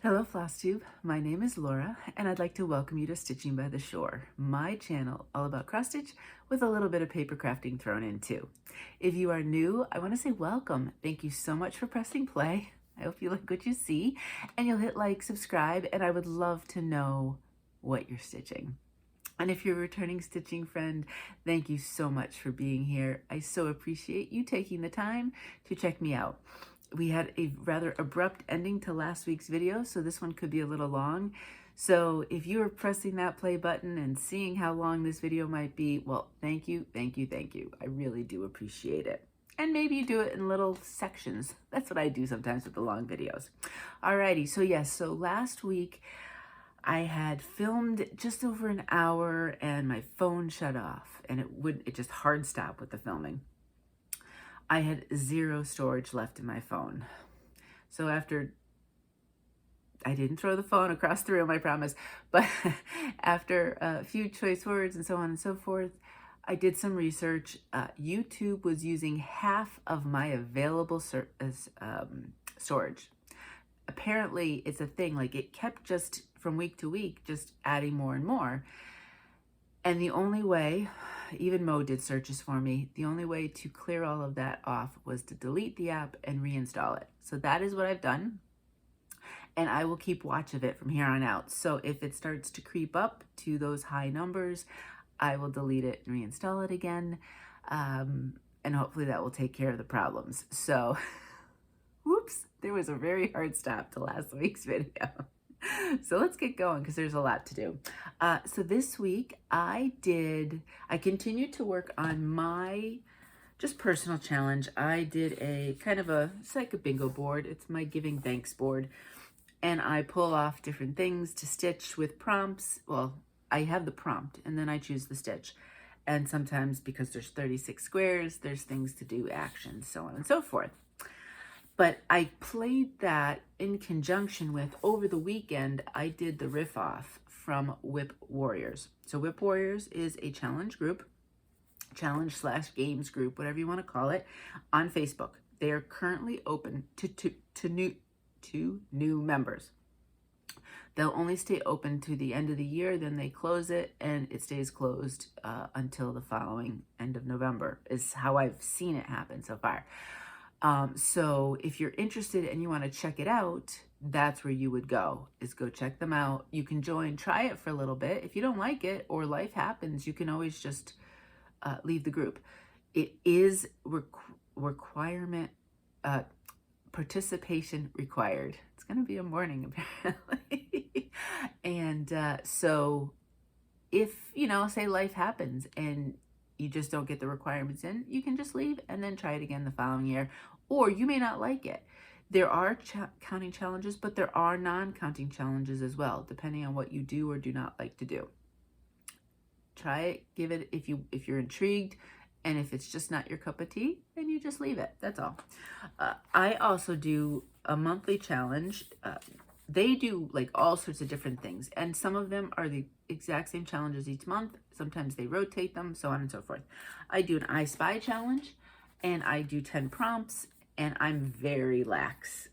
Hello Flosstube, my name is Laura and I'd like to welcome you to Stitching by the Shore, my channel all about cross stitch with a little bit of paper crafting thrown in too. If you are new, I want to say welcome. Thank you so much for pressing play. I hope you like what you see and you'll hit like, subscribe, and I would love to know what you're stitching. And if you're a returning stitching friend, thank you so much for being here. I so appreciate you taking the time to check me out. We had a rather abrupt ending to last week's video, so this one could be a little long. So if you are pressing that play button and seeing how long this video might be, well, thank you, thank you, thank you. I really do appreciate it. And maybe you do it in little sections. That's what I do sometimes with the long videos. Alrighty, so yes, so last week I had filmed just over an hour and my phone shut off and it just hard stopped with the filming. I had zero storage left in my phone. So I didn't throw the phone across the room, I promise, but after a few choice words and so on and so forth, I did some research. YouTube was using half of my available storage. Apparently it's a thing, like it kept just from week to week, just adding more and more. And the only way, even Mo did searches for me, the only way to clear all of that off was to delete the app and reinstall it. So that is what I've done. And I will keep watch of it from here on out. So if it starts to creep up to those high numbers, I will delete it and reinstall it again. And hopefully that will take care of the problems. So, whoops, there was a very hard stop to last week's video. So let's get going because there's a lot to do. So this week I continued to work on my just personal challenge. I did it's like a bingo board. It's my giving thanks board. And I pull off different things to stitch with prompts. Well, I have the prompt and then I choose the stitch. And sometimes because there's 36 squares, there's things to do, actions, so on and so forth. But I played that in conjunction with, over the weekend, I did the riff off from Whip Warriors. So Whip Warriors is a challenge group, challenge/games group, whatever you want to call it, on Facebook. They are currently open to new members. They'll only stay open to the end of the year, then they close it, and it stays closed until the following end of November, is how I've seen it happen so far. So if you're interested and you want to check it out, that's where you would go, is go check them out. You can join, try it for a little bit. If you don't like it or life happens, you can always just leave the group. It is participation required. It's going to be a morning apparently. And so if, say life happens and you just don't get the requirements in, you can just leave and then try it again the following year. Or you may not like it. There are counting challenges, but there are non-counting challenges as well, depending on what you do or do not like to do. Try it, give it if you're intrigued, and if it's just not your cup of tea, then you just leave it. That's all. I also do a monthly challenge. They do like all sorts of different things, and some of them are the exact same challenges each month. Sometimes they rotate them, so on and so forth. I do an I Spy challenge, and I do 10 prompts, and I'm very lax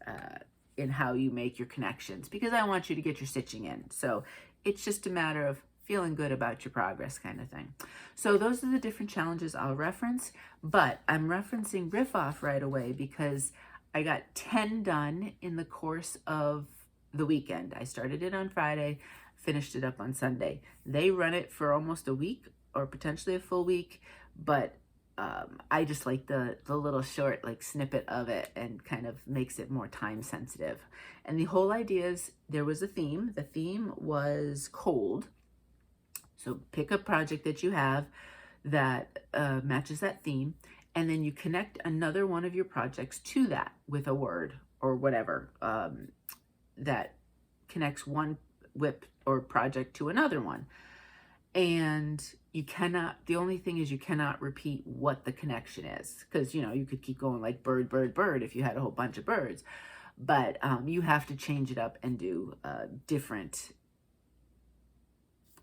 in how you make your connections because I want you to get your stitching in. So it's just a matter of feeling good about your progress kind of thing. So those are the different challenges I'll reference, but I'm referencing Riff Off right away because I got 10 done in the course of the weekend. I started it on Friday, finished it up on Sunday. They run it for almost a week or potentially a full week, but I just like the little short like snippet of it and kind of makes it more time sensitive. And the whole idea is there was a theme. The theme was cold. So pick a project that you have that matches that theme, and then you connect another one of your projects to that with a word or whatever that connects one whip or project to another one. And the only thing is you cannot repeat what the connection is, because you could keep going like bird, bird, bird if you had a whole bunch of birds, but you have to change it up and do different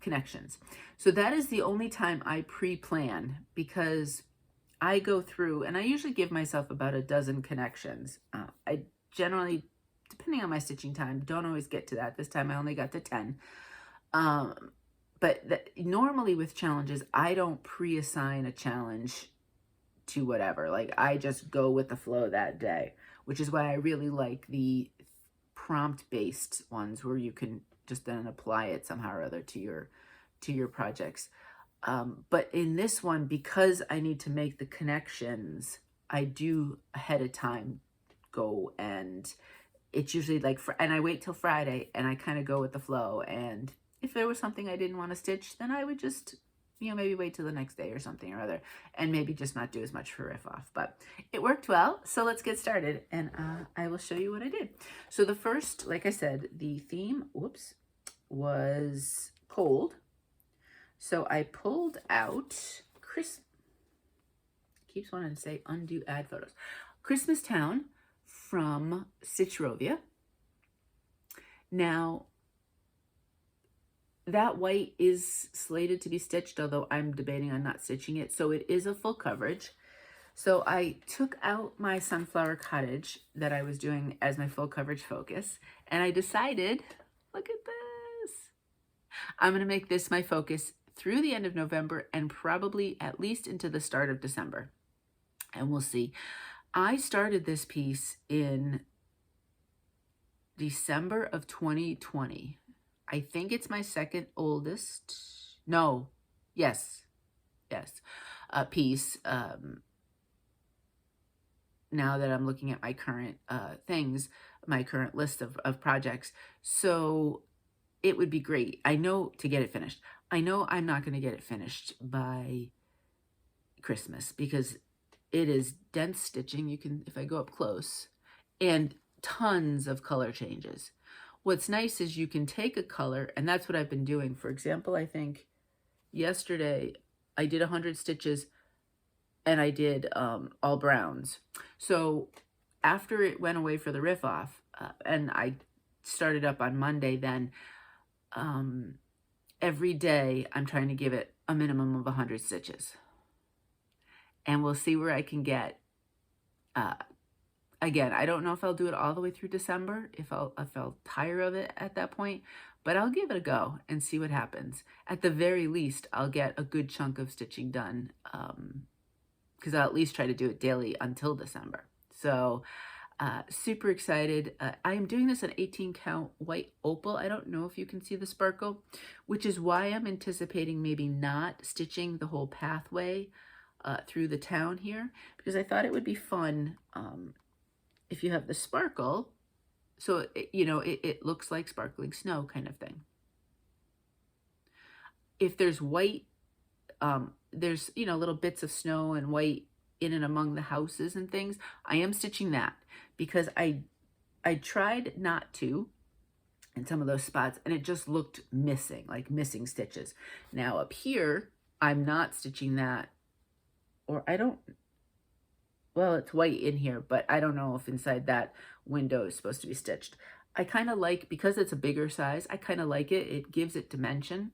connections. So that is the only time I pre-plan, because I go through and I usually give myself about a dozen connections. I generally depending on my stitching time. Don't always get to that. This time I only got to 10. But normally with challenges, I don't pre-assign a challenge to whatever. Like, I just go with the flow that day, which is why I really like the prompt-based ones where you can just then apply it somehow or other to your projects. But in this one, because I need to make the connections, I do ahead of time go, and it's usually like, and I wait till Friday and I kind of go with the flow. And if there was something I didn't want to stitch, then I would just, you know, maybe wait till the next day or something or other, and maybe just not do as much for riff off. But it worked well, so let's get started, and I will show you what I did. So the first, like I said, the theme, whoops, was cold. So I pulled out keeps wanting to say undo add photos. Christmas Town from Stitchrovia. Now, that white is slated to be stitched, although I'm debating on not stitching it. So it is a full coverage. So I took out my Sunflower Cottage that I was doing as my full coverage focus, and I decided, look at this, I'm going to make this my focus through the end of November and probably at least into the start of December. And we'll see. I started this piece in December of 2020. I think it's my second oldest. No, yes, piece. Now that I'm looking at my current things, my current list of projects. So it would be great, I know, to get it finished. I know I'm not going to get it finished by Christmas because it is dense stitching. You can, if I go up close, and tons of color changes. What's nice is you can take a color, and that's what I've been doing. For example, I think yesterday I did 100 stitches and I did all browns. So after it went away for the riff off, and I started up on Monday, then every day I'm trying to give it a minimum of 100 stitches. And we'll see where I can get. Again, I don't know if I'll do it all the way through December, if I'll tire of it at that point, but I'll give it a go and see what happens. At the very least, I'll get a good chunk of stitching done, because I'll at least try to do it daily until December. So super excited. I am doing this on 18 count white opal. I don't know if you can see the sparkle, which is why I'm anticipating maybe not stitching the whole pathway through the town here, because I thought it would be fun if you have the sparkle, so it looks like sparkling snow kind of thing. If there's white, there's little bits of snow and white in and among the houses and things, I am stitching that, because I tried not to in some of those spots, and it just looked missing, like missing stitches. Now up here, I'm not stitching that, or I don't, well, it's white in here, but I don't know if inside that window is supposed to be stitched. I kind of like, because it's a bigger size, I kind of like it. It gives it dimension.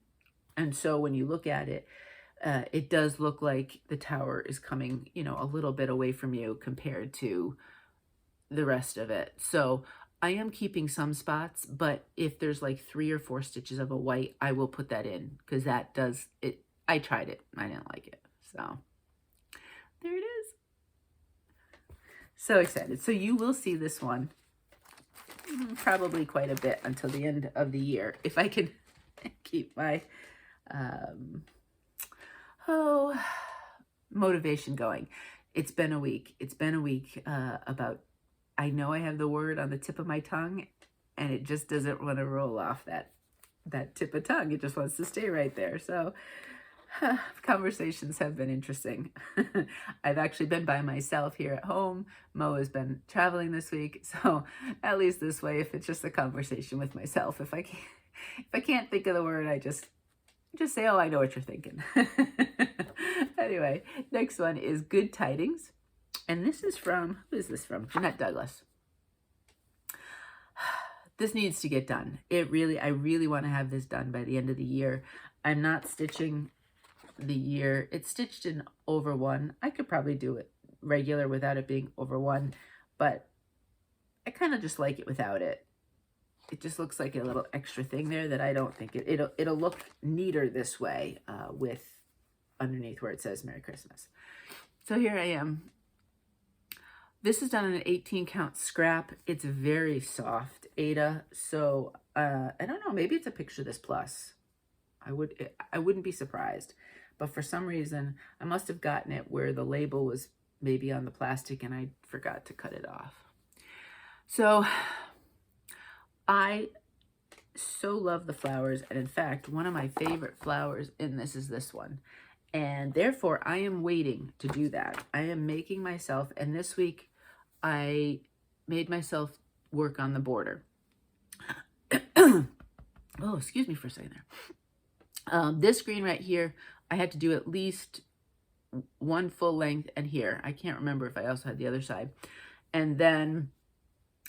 And so when you look at it, it does look like the tower is coming, a little bit away from you compared to the rest of it. So I am keeping some spots, but if there's like 3 or 4 stitches of a white, I will put that in, because that does it. I tried it. I didn't like it. So there it is. So excited. So you will see this one probably quite a bit until the end of the year, if I can keep my motivation going. It's been a week. It's been a week about, I know I have the word on the tip of my tongue, and it just doesn't want to roll off that tip of tongue. It just wants to stay right there. So conversations have been interesting. I've actually been by myself here at home. Mo has been traveling this week, so at least this way, if it's just a conversation with myself, if I can't think of the word, I just say, oh, I know what you're thinking. Anyway, next one is Good Tidings, and this is from, who is this from? Jeannette Douglas. This needs to get done. I really want to have this done by the end of the year. I'm not stitching the year. It's stitched in over 1. I could probably do it regular without it being over 1, but I kind of just like it without it. It just looks like a little extra thing there that I don't think it'll look neater this way with underneath where it says Merry Christmas. So here I am. This is done in an 18 count scrap. It's very soft, Aida. So I don't know, maybe it's a Picture This Plus. I wouldn't be surprised. But for some reason, I must have gotten it where the label was maybe on the plastic and I forgot to cut it off. So I so love the flowers. And in fact, one of my favorite flowers in this is this one. And therefore, I am waiting to do that. I am making myself, and this week I made myself work on the border. Oh, excuse me for a second there. This green right here, I had to do at least one full length, and here, I can't remember if I also had the other side. And then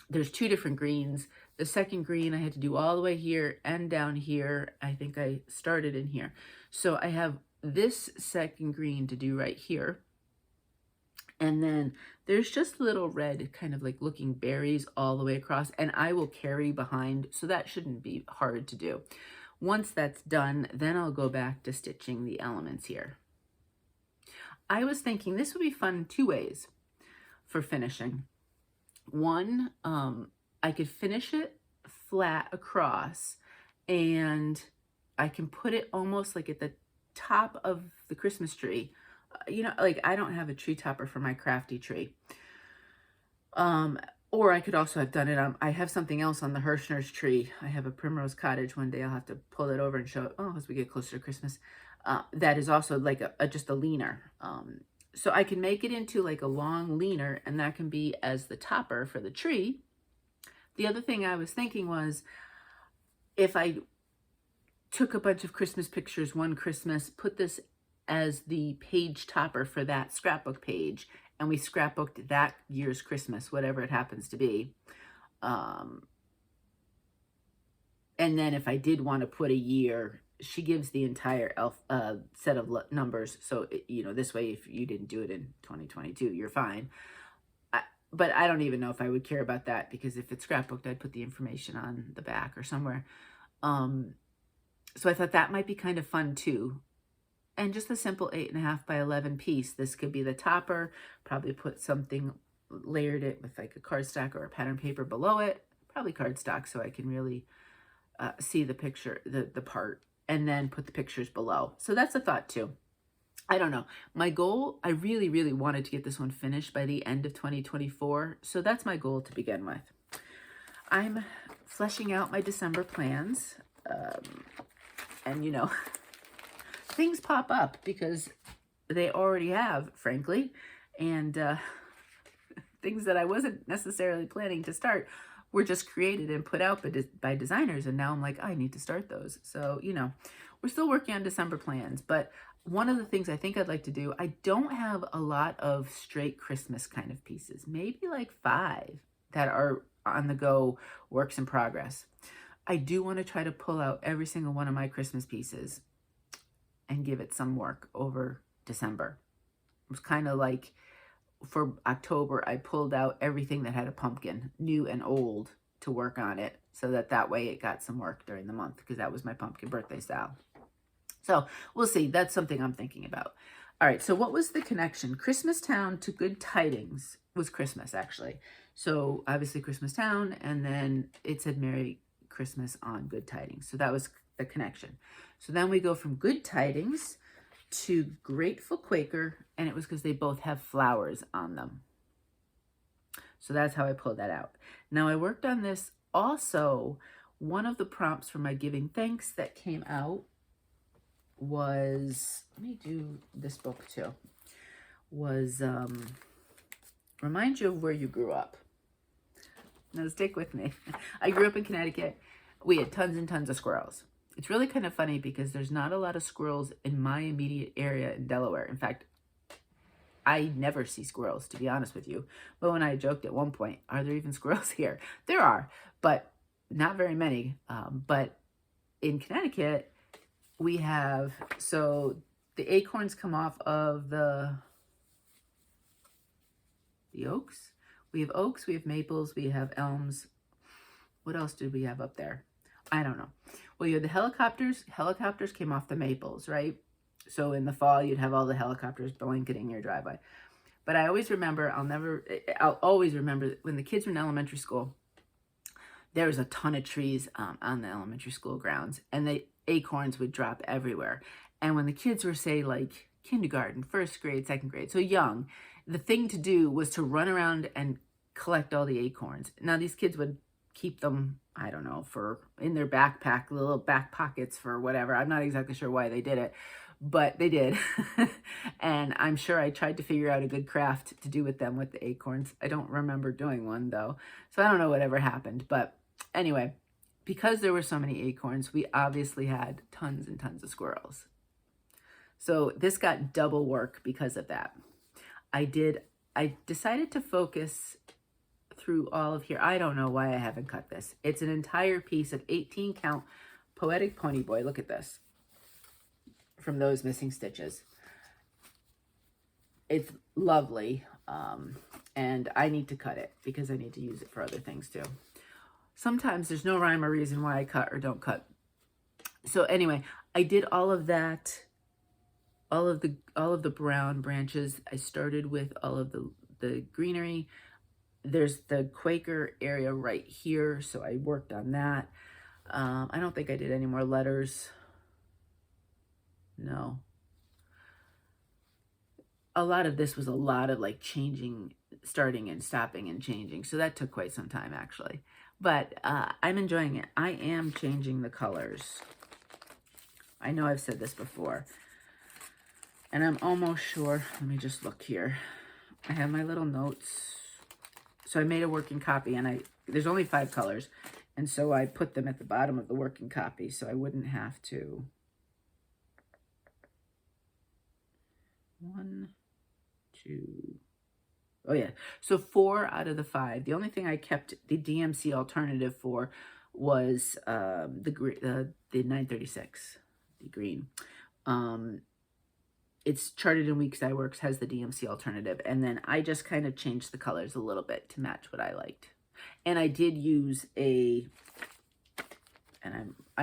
there's two different greens. The second green I had to do all the way here and down here. I think I started in here. So I have this second green to do right here. And then there's just little red kind of like looking berries all the way across, and I will carry behind, so that shouldn't be hard to do. Once that's done, then I'll go back to stitching the elements here. I was thinking this would be fun two ways for finishing. One, I could finish it flat across, and I can put it almost like at the top of the Christmas tree. You know, like I don't have a tree topper for my crafty tree. Or I could also have done it on, I have something else on the Hirschner's tree. I have a primrose cottage. One day I'll have to pull it over and show it, as we get closer to Christmas. That is also like just a leaner. So I can make it into like a long leaner, and that can be as the topper for the tree. The other thing I was thinking was, if I took a bunch of Christmas pictures one Christmas, put this as the page topper for that scrapbook page, and we scrapbooked that year's Christmas, whatever it happens to be. And then if I did want to put a year, she gives the entire set of numbers. So, you know, this way, if you didn't do it in 2022, you're fine. But I don't even know if I would care about that, because if it's scrapbooked, I'd put the information on the back or somewhere. So I thought that might be kind of fun too. And just a simple 8.5 by 11 piece. This could be the topper, probably put something, layered it with like a cardstock or a pattern paper below it, probably cardstock so I can really see the picture, the part, and then put the pictures below. So that's a thought too. I don't know. My goal, I really, really wanted to get this one finished by the end of 2024. So that's my goal to begin with. I'm fleshing out my December plans. And you know, things pop up because they already have, frankly. And things that I wasn't necessarily planning to start were just created and put out by designers. And now I'm like, I need to start those. So, you know, we're still working on December plans. But one of the things I think I'd like to do, I don't have a lot of straight Christmas kind of pieces. Maybe like 5 that are on the go works in progress. I do want to try to pull out every single one of my Christmas pieces and give it some work over December. It was kind of like for October, I pulled out everything that had a pumpkin, new and old, to work on it, so that way it got some work during the month, because that was my pumpkin birthday style. So we'll see. That's something I'm thinking about. All right. So what was the connection? Christmas Town to Good Tidings was Christmas, actually. So obviously Christmas Town, and then it said Merry Christmas on Good Tidings. So that was the connection. So then we go from Good Tidings to Grateful Quaker, and it was because they both have flowers on them. So that's how I pulled that out. Now I worked on this also. One of the prompts for my Giving Thanks that came out was, let me do this book too, was remind you of where you grew up. Now stick with me. I grew up in Connecticut. We had tons and tons of squirrels. It's really kind of funny because there's not a lot of squirrels in my immediate area in Delaware. In fact, I never see squirrels, to be honest with you. But when I joked at one point, are there even squirrels here? There are, but not very many. But in Connecticut, we have, so the acorns come off of the oaks. We have oaks, we have maples, we have elms. What else did we have up there? I don't know. Well, you had the helicopters. Helicopters came off the maples, right? So in the fall, you'd have all the helicopters blanketing your driveway. But I always remember, I'll always remember when the kids were in elementary school, there was a ton of trees on the elementary school grounds, and the acorns would drop everywhere. And when the kids were, say, like kindergarten, first grade, second grade, so young, the thing to do was to run around and collect all the acorns. Now, these kids would keep them, I don't know, for in their backpack, little back pockets for whatever. I'm not exactly sure why they did it, but they did. And I'm sure I tried to figure out a good craft to do with them with the acorns. I don't remember doing one though, so I don't know whatever happened. But anyway, because there were so many acorns, we obviously had tons and tons of squirrels. So this got double work because of that. I decided to focus through all of here. I don't know why I haven't cut this. It's an entire piece of 18 count Poetic Ponyboy. Look at this. From those missing stitches. It's lovely. And I need to cut it because I need to use it for other things too. Sometimes there's no rhyme or reason why I cut or don't cut. So anyway, I did all of that, all of the brown branches. I started with all of the greenery. There's the Quaker area right here, so I worked on that. I don't think I did any more letters. No. A lot of this was a lot of like changing, starting and stopping and changing. So that took quite some time actually. But I'm enjoying it. I am changing the colors. I know I've said this before. And I'm almost sure, let me just look here. I have my little notes. So I made a working copy, and there's only 5 colors. And so I put them at the bottom of the working copy so I wouldn't have to. 1, 2. Oh yeah. So 4 out of the 5. The only thing I kept the DMC alternative for was the 936, the green. It's Charted in Weeks I Works has the DMC alternative, and then I just kind of changed the colors a little bit to match what I liked. And I did use I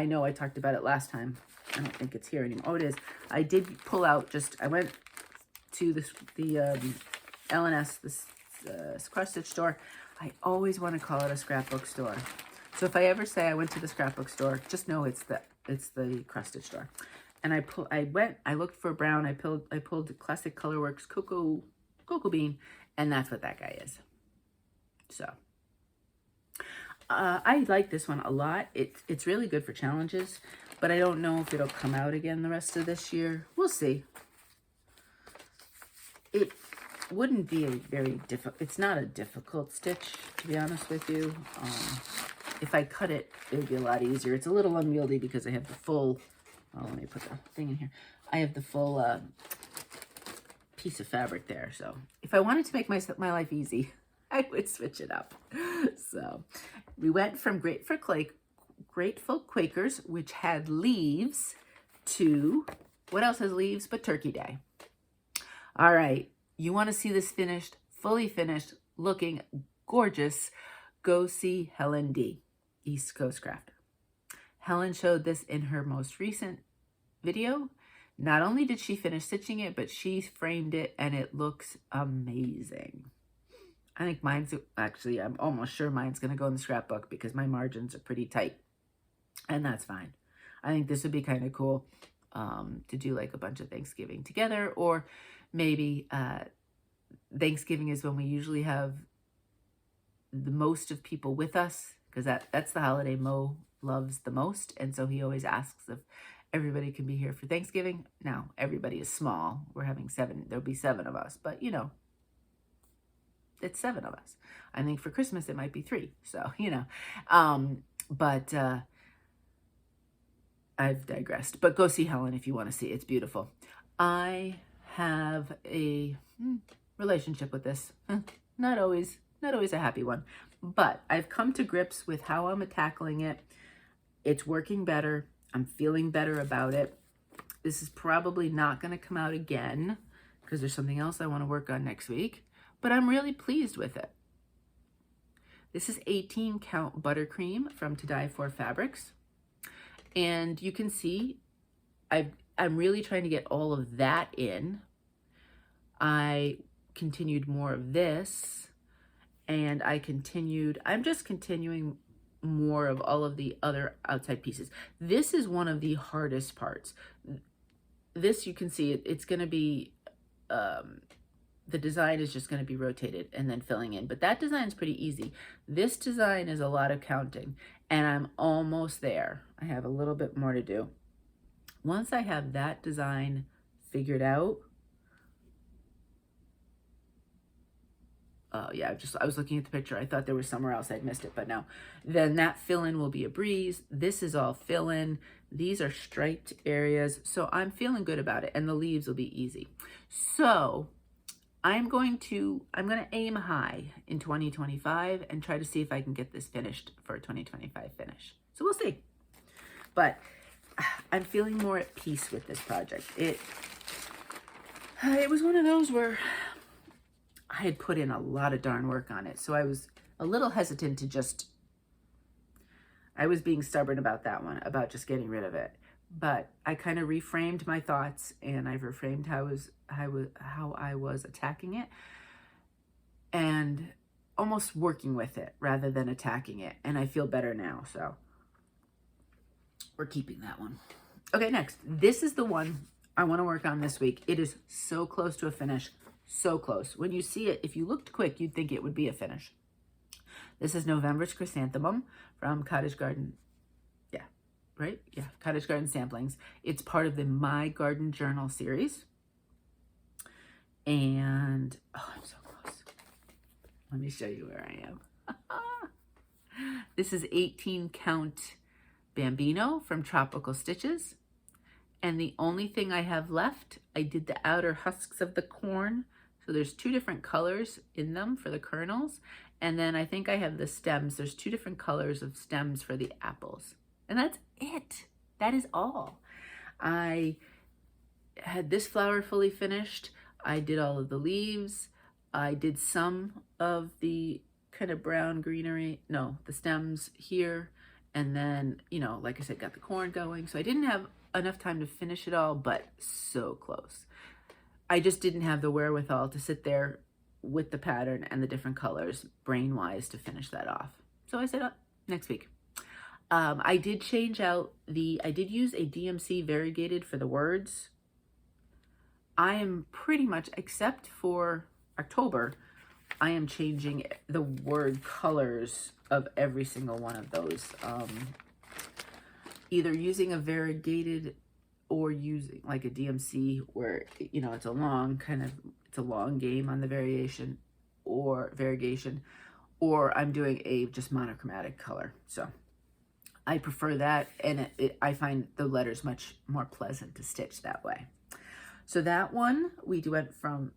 know I talked about it last time. I don't think it's here anymore. Oh, it is. I did pull out I went to the L&S, this cross stitch store. I always want to call it a scrapbook store. So if I ever say I went to the scrapbook store, just know it's the cross stitch store. And I looked for brown. I pulled Classic Colorworks Cocoa Bean, and that's what that guy is. So I like this one a lot. It's really good for challenges, but I don't know if it'll come out again the rest of this year. We'll see. It wouldn't be a very difficult. It's not a difficult stitch, to be honest with you. If I cut it, it would be a lot easier. It's a little unwieldy because I have the full. Oh, let me put the thing in here. I have the full piece of fabric there. So if I wanted to make my life easy, I would switch it up. So we went from Grateful Quakers, which had leaves, to what else has leaves but Turkey Day. All right. You want to see this finished, fully finished, looking gorgeous, go see Helen D, East Coast Craft. Helen showed this in her most recent video. Not only did she finish stitching it, but she framed it and it looks amazing. I think mine's, actually, I'm almost sure mine's going to go in the scrapbook because my margins are pretty tight. And that's fine. I think this would be kind of cool to do like a bunch of Thanksgiving together, or maybe Thanksgiving is when we usually have the most of people with us, because that's the holiday Mo loves the most, and so he always asks if everybody can be here for Thanksgiving. Now, everybody is small. We're having 7. There'll be 7 of us, but, you know, it's 7 of us. I think for Christmas it might be 3, so, you know. But I've digressed. But go see Helen if you want to see it. It's beautiful. I have a relationship with this. Not always a happy one, but I've come to grips with how I'm tackling it. It's working better. I'm feeling better about it. This is probably not going to come out again because there's something else I want to work on next week, but I'm really pleased with it. This is 18 count Buttercream from To Die For Fabrics. And you can see I'm really trying to get all of that in. I continued more of this, and I'm just continuing more of all of the other outside pieces. This is one of the hardest parts. This, you can see it's going to be, the design is just going to be rotated and then filling in, but that design is pretty easy. This design is a lot of counting, and I'm almost there. I have a little bit more to do. Once I have that design figured out, oh yeah, I was looking at the picture. I thought there was somewhere else I'd missed it, but no. Then that fill-in will be a breeze. This is all fill-in. These are striped areas, so I'm feeling good about it, and the leaves will be easy. So I'm going to aim high in 2025 and try to see if I can get this finished for a 2025 finish. So we'll see. But I'm feeling more at peace with this project. It was one of those where I had put in a lot of darn work on it, so I was a little hesitant to I was being stubborn about that one, about just getting rid of it. But I kind of reframed my thoughts, and I've reframed how I was attacking it, and almost working with it rather than attacking it. And I feel better now, so we're keeping that one. Okay, next. This is the one I want to work on this week. It is so close to a finish. So close. When you see it, if you looked quick, you'd think it would be a finish. This is November's Chrysanthemum from Cottage Garden. Yeah, right? Yeah, Cottage Garden Samplings. It's part of the My Garden Journal series. And, oh, I'm so close. Let me show you where I am. This is 18 count Bambino from Tropical Stitches. And the only thing I have left, I did the outer husks of the corn. So there's two different colors in them for the kernels. And then I think I have the stems. There's two different colors of stems for the apples. And that's it. That is all. I had this flower fully finished. I did all of the leaves. I did some of the kind of brown greenery. No, the stems here. And then, you know, like I said, got the corn going. So I didn't have enough time to finish it all, but so close. I just didn't have the wherewithal to sit there with the pattern and the different colors brain-wise to finish that off. So I said, oh, next week. I did change out I did use a DMC variegated for the words. I am pretty much, except for October, I am changing the word colors of every single one of those. Either using a variegated or using like a DMC where, you know, it's a long game on the variation or variegation, or I'm doing a just monochromatic color. So I prefer that, and I find the letters much more pleasant to stitch that way. So that one, we went from,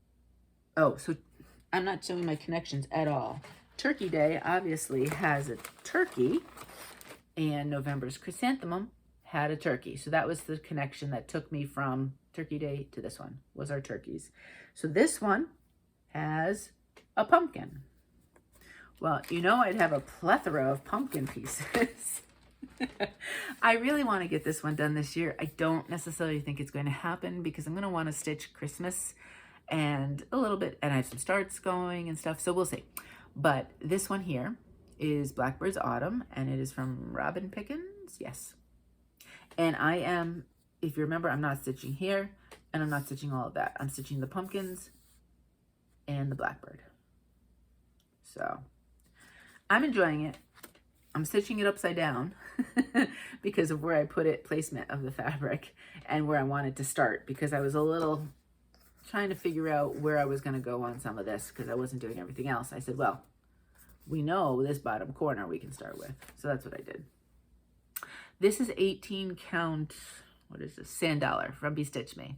oh, so I'm not showing my connections at all. Turkey Day obviously has a turkey, and November's Chrysanthemum had a turkey. So that was the connection that took me from Turkey Day to this one, was our turkeys. So this one has a pumpkin. Well, you know, I'd have a plethora of pumpkin pieces. I really want to get this one done this year. I don't necessarily think it's going to happen because I'm going to want to stitch Christmas and a little bit, and I have some starts going and stuff, so we'll see. But this one here is Blackbird's Autumn, and it is from Robin Pickens. Yes. And I am, if you remember, I'm not stitching here, and I'm not stitching all of that. I'm stitching the pumpkins and the Blackbird. So I'm enjoying it. I'm stitching it upside down because of where I put it, placement of the fabric, and where I wanted to start, because I was a little trying to figure out where I was going to go on some of this because I wasn't doing everything else. I said, well, we know this bottom corner we can start with. So that's what I did. This is 18 count, what is this? Sand-Dollar from Bestitchme.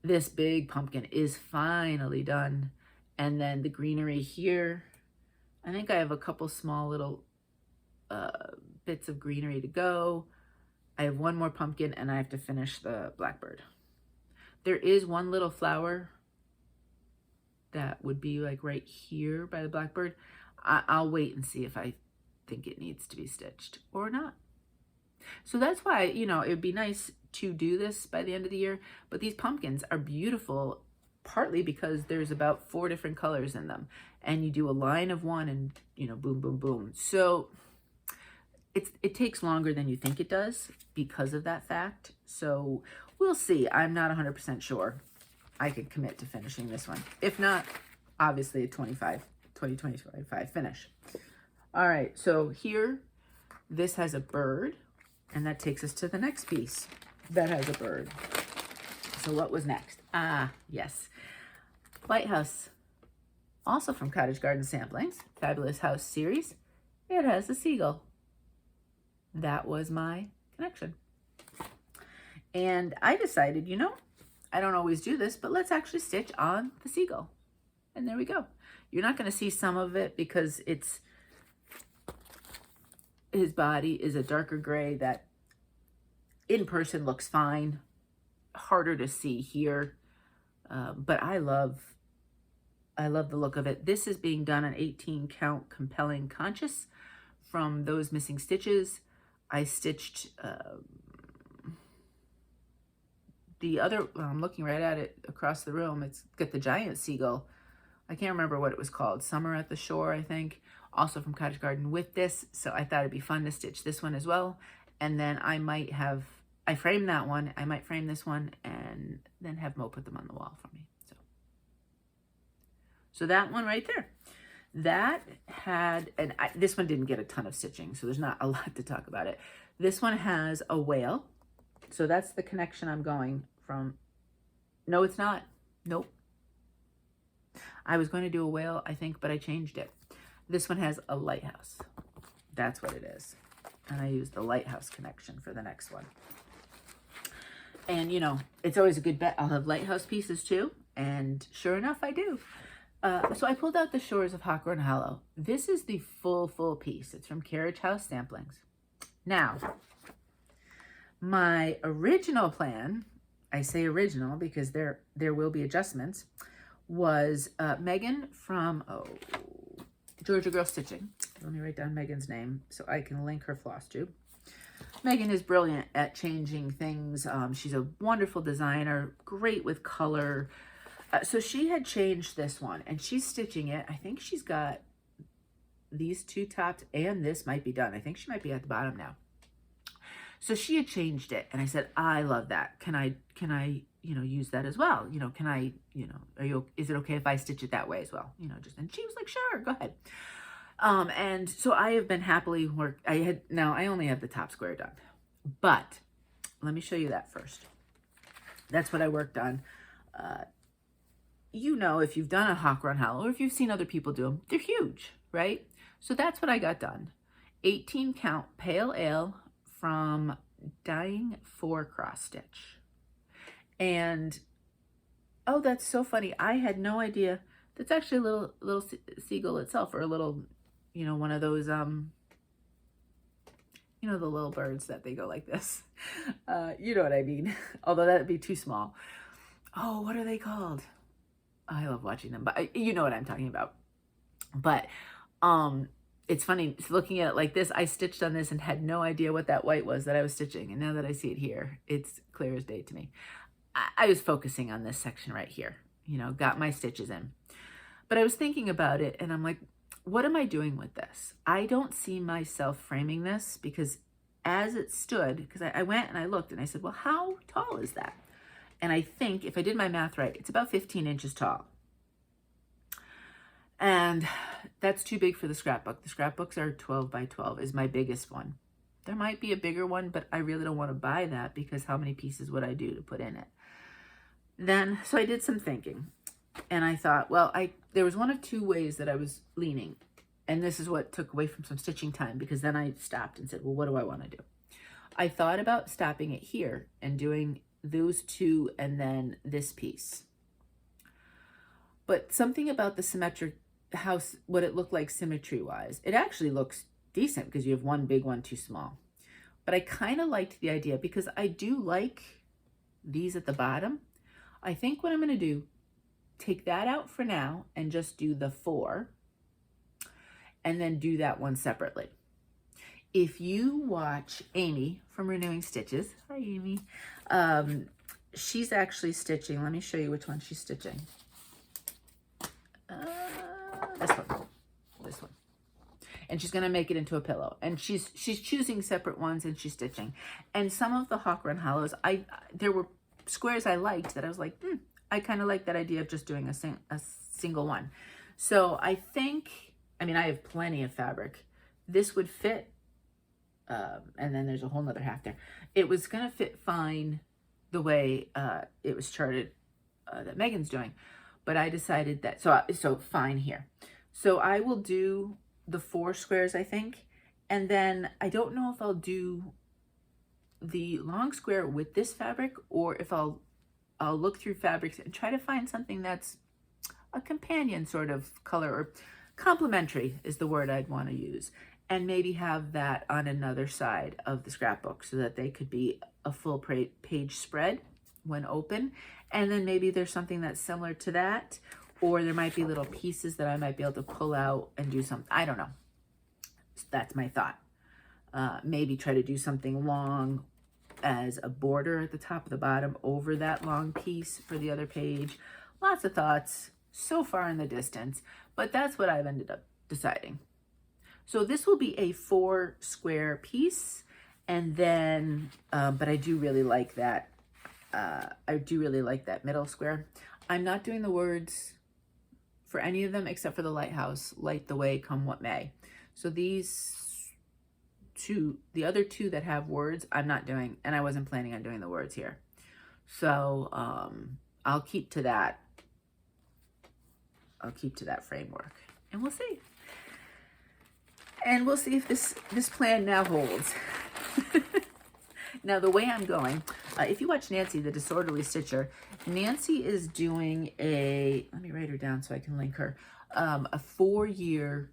This big pumpkin is finally done. And then the greenery here, I think I have a couple small little bits of greenery to go. I have one more pumpkin and I have to finish the Blackbird. There is one little flower that would be like right here by the Blackbird. I'll wait and see if I think it needs to be stitched or not. So that's why, you know, it would be nice to do this by the end of the year, but these pumpkins are beautiful, partly because there's about 4 different colors in them, and you do a line of one and, you know, boom, boom, boom. So it takes longer than you think it does because of that fact. So we'll see. I'm not 100% sure I could commit to finishing this one. If not, obviously a 2025 finish. All right, so here, this has a bird, and that takes us to the next piece that has a bird. So what was next? Ah, yes. Lighthouse, also from Cottage Garden Samplings, Fabulous House series. It has a seagull. That was my connection. And I decided, you know, I don't always do this, but let's actually stitch on the seagull. And there we go. You're not going to see some of it because his body is a darker gray that in person looks fine. Harder to see here. But I love the look of it. This is being done on 18 count compelling Conchis from Those Missing Stitches. I stitched the other, I'm looking right at it across the room. It's got the giant seagull. I can't remember what it was called. Summer at the Shore, I think. Also from Cottage Garden with this. So I thought it'd be fun to stitch this one as well. And then I might have, I framed that one. I might frame this one and then have Mo put them on the wall for me. So that one right there. That had, and this one didn't get a ton of stitching, so there's not a lot to talk about it. This one has a whale. So that's the connection I'm going from. No, it's not. Nope. I was going to do a whale, I think, but I changed it. This one has a lighthouse. That's what it is. And I used the lighthouse connection for the next one. And, you know, it's always a good bet. I'll have lighthouse pieces too. And sure enough, I do. So I pulled out the Shores of Hawthorne Hollow. This is the full piece. It's from Carriage House Samplings. Now, my original plan, I say original because there will be adjustments, was Megan from Georgia Girl Stitching. Let me write down Megan's name so I can link her Flosstube. Megan is brilliant at changing things. She's a wonderful designer, great with color. So she had changed this one and she's stitching it. I think she's got these 2 tops and this might be done. I think she might be at the bottom now. So she had changed it and I said, I love that. Can I, you know, use that as well? You know, can I, you know, is it okay if I stitch it that way as well? You know, and she was like, sure, go ahead. And so I have been happily now I only have the top square done, but let me show you that first. That's what I worked on. You know, if you've done a Hawthorne Hollow or if you've seen other people do them, they're huge, right? So that's what I got done. 18 count pale ale from Dying for Cross Stitch. And, oh, that's so funny. I had no idea. That's actually a little seagull itself, or a little, you know, one of those, you know, the little birds that they go like this. You know what I mean? Although that would be too small. Oh, what are they called? I love watching them, but you know what I'm talking about. But it's funny looking at it like this. I stitched on this and had no idea what that white was that I was stitching. And now that I see it here, it's clear as day to me. I was focusing on this section right here, you know, got my stitches in. But I was thinking about it and I'm like, what am I doing with this? I don't see myself framing this because as it stood, because I went and I looked and I said, well, how tall is that? And I think if I did my math right, it's about 15 inches tall. And that's too big for the scrapbook. The scrapbooks are 12 by 12 is my biggest one. There might be a bigger one, but I really don't want to buy that because how many pieces would I do to put in it? Then, so I did some thinking and I thought, well, there was one of 2 ways that I was leaning. And this is what took away from some stitching time because then I stopped and said, well, what do I want to do? I thought about stopping it here and doing those 2 and then this piece. But something about the symmetric house, what it looked like symmetry wise, it actually looks decent because you have one big, one too small. But I kind of liked the idea because I do like these at the bottom. I think what I'm going to do, take that out for now and just do the 4. and then do that one separately. If you watch Amy from Renewing Stitches, hi Amy, she's actually stitching. Let me show you which one she's stitching. This one. And she's gonna make it into a pillow. And she's choosing separate ones and she's stitching. And some of the Hawk Run Hollows, there were squares I liked that I was like, I kind of like that idea of just doing a single one. So I think, I mean, I have plenty of fabric. This would fit, and then there's a whole nother half there. It was gonna fit fine the way it was charted that Megan's doing, but I decided that, so fine here. So I will do the 4 squares, I think, and then I don't know if I'll do the long square with this fabric or if I'll look through fabrics and try to find something that's a companion sort of color, or complementary is the word I'd want to use, and maybe have that on another side of the scrapbook so that they could be a full page spread when open. And then maybe there's something that's similar to that, or there might be little pieces that I might be able to pull out and do something. I don't know. That's my thought. Maybe try to do something long as a border at the top of the bottom over that long piece for the other page. Lots of thoughts so far in the distance, but that's what I've ended up deciding. So this will be a 4 square piece, and then, but I do really like that. I do really like that middle square. I'm not doing the words for any of them except for the Lighthouse, Light the Way, Come What May. So these 2, the other 2 that have words, I'm not doing, and I wasn't planning on doing the words here. So I'll keep to that. I'll keep to that framework, and we'll see. And we'll see if this plan now holds. Now, the way I'm going, if you watch Nancy, the Disorderly Stitcher, Nancy is doing let me write her down so I can link her, a 4-year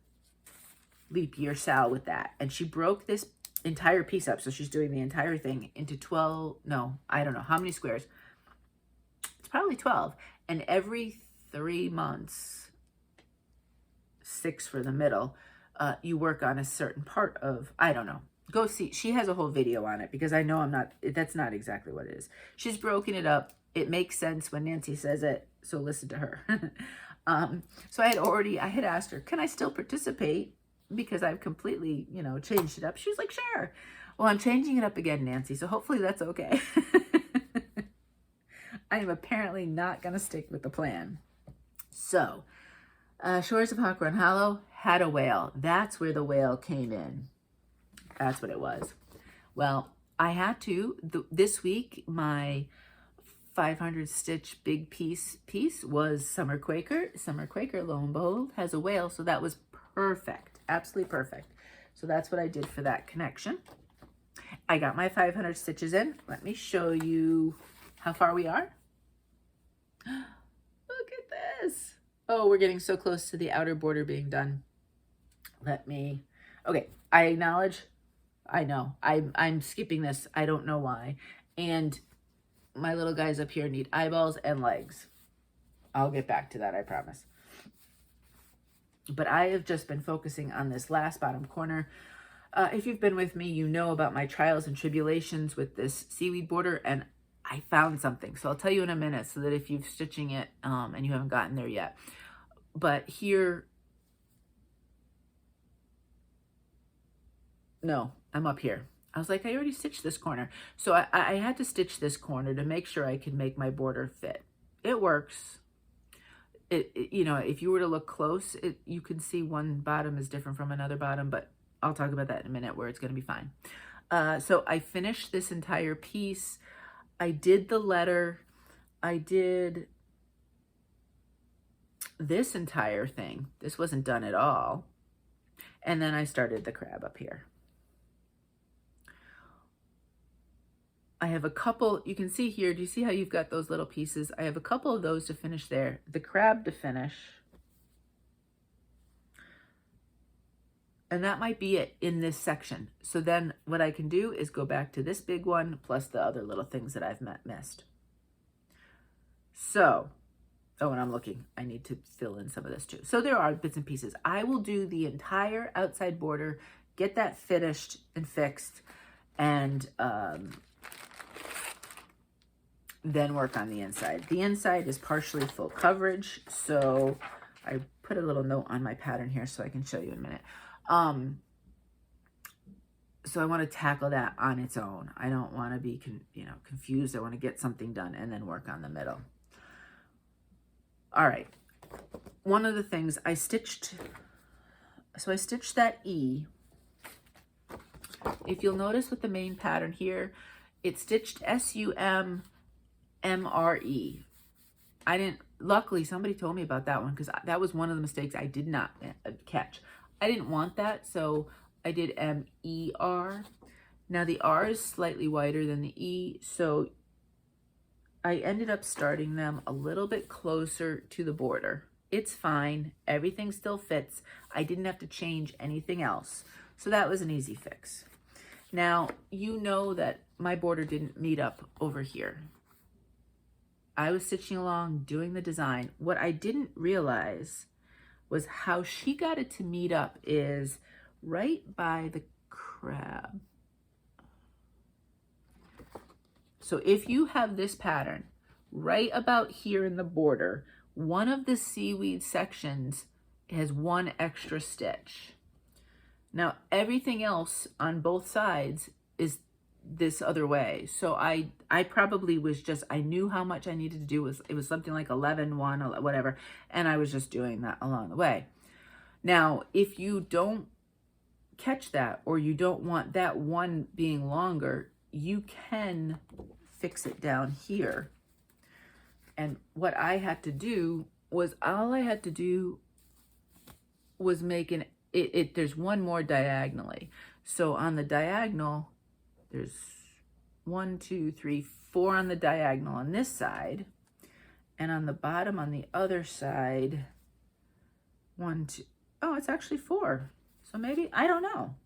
leap year Sal with that. And she broke this entire piece up. So she's doing the entire thing into 12, no, I don't know how many squares. It's probably 12. And every 3 months, 6 for the middle, you work on a certain part of, I don't know. Go see, she has a whole video on it, because I know that's not exactly what it is. She's broken it up. It makes sense when Nancy says it, so listen to her. So I had asked her, can I still participate? Because I've completely, changed it up. She was like, sure. Well, I'm changing it up again, Nancy, so hopefully that's okay. I am apparently not going to stick with the plan. So, Shores of Hawk Run Hollow had a whale. That's where the whale came in. That's what it was. Well, I had to, this week, my 500 stitch big piece was Summer Quaker. Summer Quaker, lo and behold, has a whale, so that was perfect, absolutely perfect. So that's what I did for that connection. I got my 500 stitches in. Let me show you how far we are. Look at this. Oh, we're getting so close to the outer border being done. Okay, I acknowledge, I know, I'm skipping this. I don't know why. And my little guys up here need eyeballs and legs. I'll get back to that, I promise. But I have just been focusing on this last bottom corner. If you've been with me, you know about my trials and tribulations with this seaweed border, and I found something. So I'll tell you in a minute, so that if you're stitching it and you haven't gotten there yet. But here, no, I'm up here. I was like, I already stitched this corner. So I had to stitch this corner to make sure I could make my border fit. It works. If you were to look close, you can see one bottom is different from another bottom, but I'll talk about that in a minute where it's going to be fine. So I finished this entire piece. I did the letter. I did this entire thing. This wasn't done at all. And then I started the crab up here. I have a couple, you can see here, do you see how you've got those little pieces? I have a couple of those to finish there. The crab to finish. And that might be it in this section. So then what I can do is go back to this big one plus the other little things that I've missed. So Oh, and I'm looking. I need to fill in some of this too. So there are bits and pieces. I will do the entire outside border, get that finished and fixed, and then work on the inside. The inside is partially full coverage, so I put a little note on my pattern here so I can show you in a minute. So I want to tackle that on its own. I don't want to be confused. I want to get something done and then work on the middle. All right. One of the things I stitched, so I stitched that E. If you'll notice with the main pattern here, it stitched S-U-M-M-R-E. I didn't, luckily somebody told me about that one because that was one of the mistakes I did not catch. I didn't want that, so I did M-E-R. Now the R is slightly wider than the E, so I ended up starting them a little bit closer to the border. It's fine, everything still fits. I didn't have to change anything else. So that was an easy fix. Now, you know that my border didn't meet up over here. I was stitching along, doing the design. What I didn't realize was how she got it to meet up is right by the crab. So if you have this pattern right about here in the border, one of the seaweed sections has one extra stitch. Now everything else on both sides is this other way. So I probably was just, I knew how much I needed to do. It was something like 11, 1, whatever. And I was just doing that along the way. Now, if you don't catch that, or you don't want that one being longer, you can fix it down here. And what I had to do was, all I had to do was make there's one more diagonally. So on the diagonal, there's 1, 2, 3, 4 on the diagonal on this side. And on the bottom on the other side, 1, 2, oh, it's actually 4. So maybe, I don't know.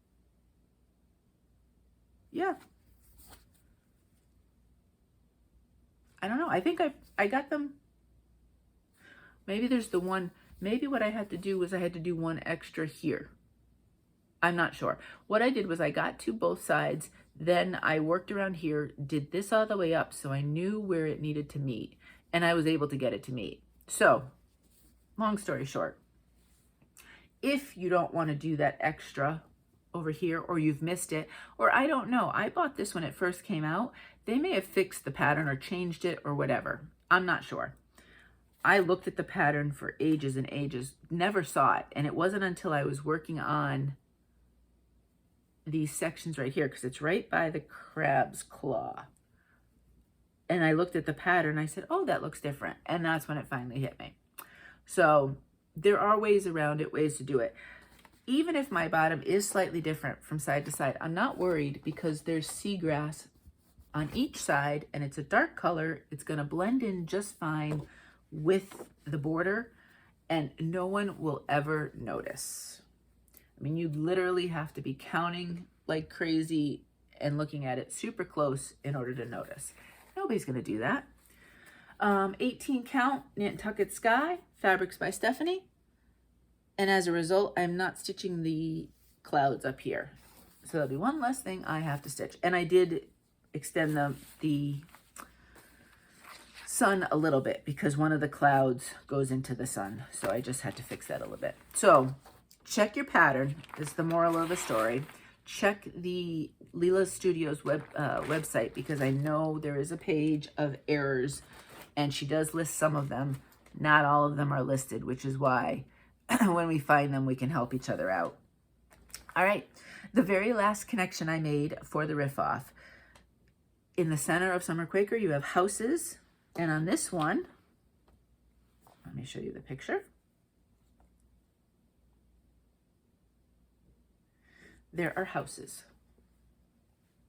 Yeah. I don't know. I think I got them. Maybe there's the one, maybe what I had to do was I had to do one extra here. I'm not sure. What I did was I got to both sides, then I worked around here, did this all the way up so I knew where it needed to meet, and I was able to get it to meet. So, long story short, if you don't want to do that extra over here, or you've missed it, or I don't know, I bought this when it first came out. They may have fixed the pattern or changed it or whatever. I'm not sure. I looked at the pattern for ages and ages, never saw it. And it wasn't until I was working on these sections right here, because it's right by the crab's claw. And I looked at the pattern, I said, oh, that looks different. And that's when it finally hit me. So there are ways around it, ways to do it. Even if my bottom is slightly different from side to side, I'm not worried because there's seagrass on each side and it's a dark color. It's going to blend in just fine with the border and no one will ever notice. I mean, you literally have to be counting like crazy and looking at it super close in order to notice. Nobody's going to do that. 18 count Nantucket Sky, Fabrics by Stephanie. And as a result, I'm not stitching the clouds up here. So there'll be one less thing I have to stitch. And I did extend the sun a little bit because one of the clouds goes into the sun. So I just had to fix that a little bit. So check your pattern is the moral of the story. Check the Lila Studios website because I know there is a page of errors and she does list some of them. Not all of them are listed, which is why when we find them, we can help each other out. All right, the very last connection I made for the riff off. In the center of Summer Quaker, you have houses. And on this one, let me show you the picture. There are houses.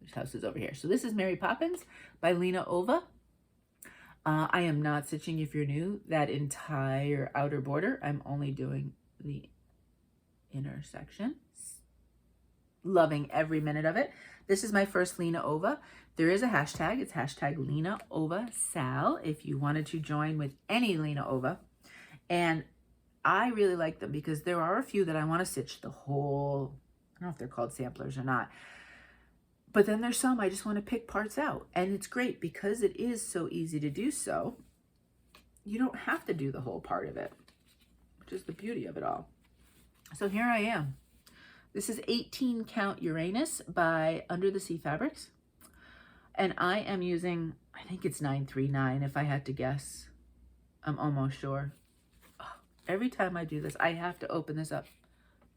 There's houses over here. So this is Mary Poppins by Lina Ova. I am not stitching, if you're new, that entire outer border. I'm only doing the inner section. Loving every minute of it. This is my first Lina Ova. There is a hashtag. It's hashtag Lina Ova Sal if you wanted to join with any Lina Ova. And I really like them because there are a few that I want to stitch the whole, I don't know if they're called samplers or not. But then there's some I just want to pick parts out. And it's great because it is so easy to do so. You don't have to do the whole part of it, which is the beauty of it all. So here I am. This is 18 count Uranus by Under the Sea Fabrics. And I am using, I think it's 939 if I had to guess. I'm almost sure. Oh, every time I do this, I have to open this up.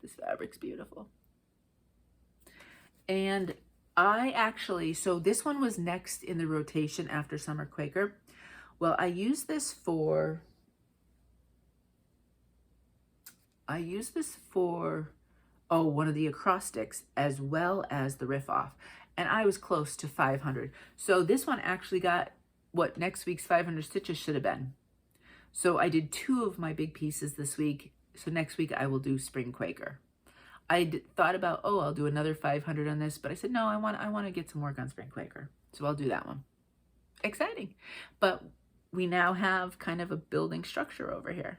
This fabric's beautiful. And I actually, so this one was next in the rotation after Summer Quaker. Well, I use this for one of the acrostics as well as the riff off. And I was close to 500. So this one actually got what next week's 500 stitches should have been. So I did 2 of my big pieces this week. So next week I will do Spring Quaker. I thought about, oh, I'll do another 500 on this, but I said, no, I want to get some work on Spring Quaker. So I'll do that one. Exciting. But we now have kind of a building structure over here.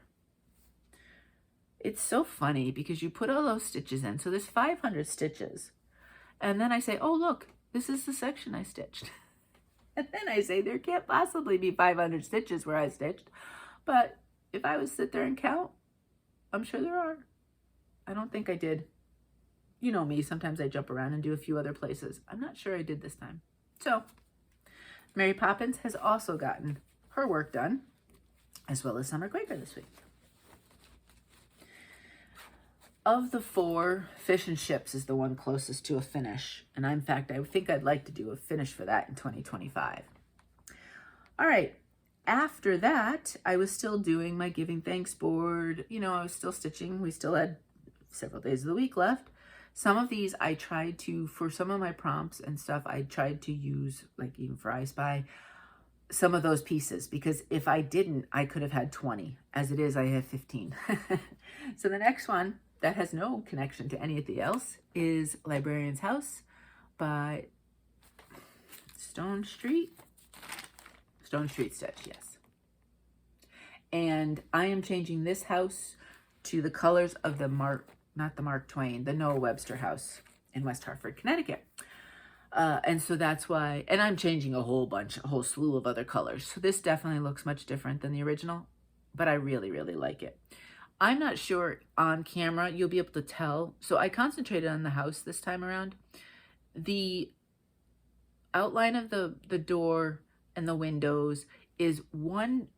It's so funny because you put all those stitches in. So there's 500 stitches. And then I say, oh, look, this is the section I stitched. And then I say, there can't possibly be 500 stitches where I stitched. But if I was to sit there and count, I'm sure there are. I don't think I did. You know me, sometimes I jump around and do a few other places. I'm not sure I did this time. So, Mary Poppins has also gotten her work done, as well as Summer Quaker this week. Of the 4, Fish and Ships is the one closest to a finish. And in fact, I think I'd like to do a finish for that in 2025. All right. After that, I was still doing my Giving Thanks board. You know, I was still stitching. We still had several days of the week left. Some of these I tried to, for some of my prompts and stuff, I tried to use, like even for I Spy, some of those pieces. Because if I didn't, I could have had 20. As it is, I have 15. So the next one, that has no connection to anything else, is Librarian's House by Stone Street Stitch, yes. And I am changing this house to the colors of the not the Mark Twain, the Noah Webster house in West Hartford, Connecticut. And so that's why, and I'm changing a whole slew of other colors. So this definitely looks much different than the original, but I really, really like it. I'm not sure on camera you'll be able to tell. So I concentrated on the house this time around. The outline of the door and the windows is one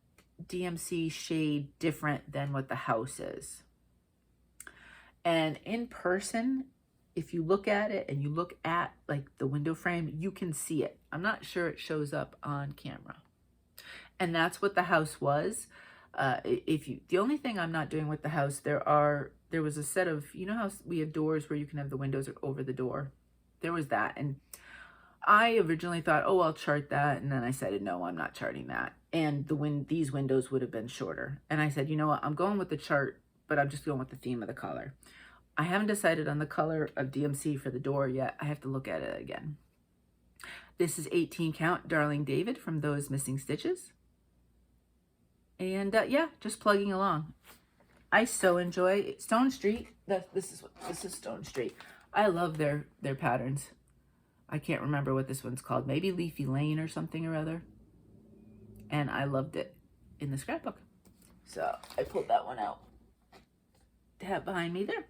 DMC shade different than what the house is. And in person, if you look at it and you look at like the window frame, you can see it. I'm not sure it shows up on camera. And that's what the house was. The only thing I'm not doing with the house, there was a set of, you know how we have doors where you can have the windows over the door? There was that. And I originally thought, oh, I'll chart that. And then I said, no, I'm not charting that. And these windows would have been shorter. And I said, you know what? I'm going with the chart, but I'm just going with the theme of the color. I haven't decided on the color of DMC for the door yet. I have to look at it again. This is 18 count Darling David from Those Missing Stitches. And yeah, just plugging along. I so enjoy Stone Street. This is Stone Street. I love their patterns. I can't remember what this one's called. Maybe Leafy Lane or something or other. And I loved it in the scrapbook. So I pulled that one out to have behind me there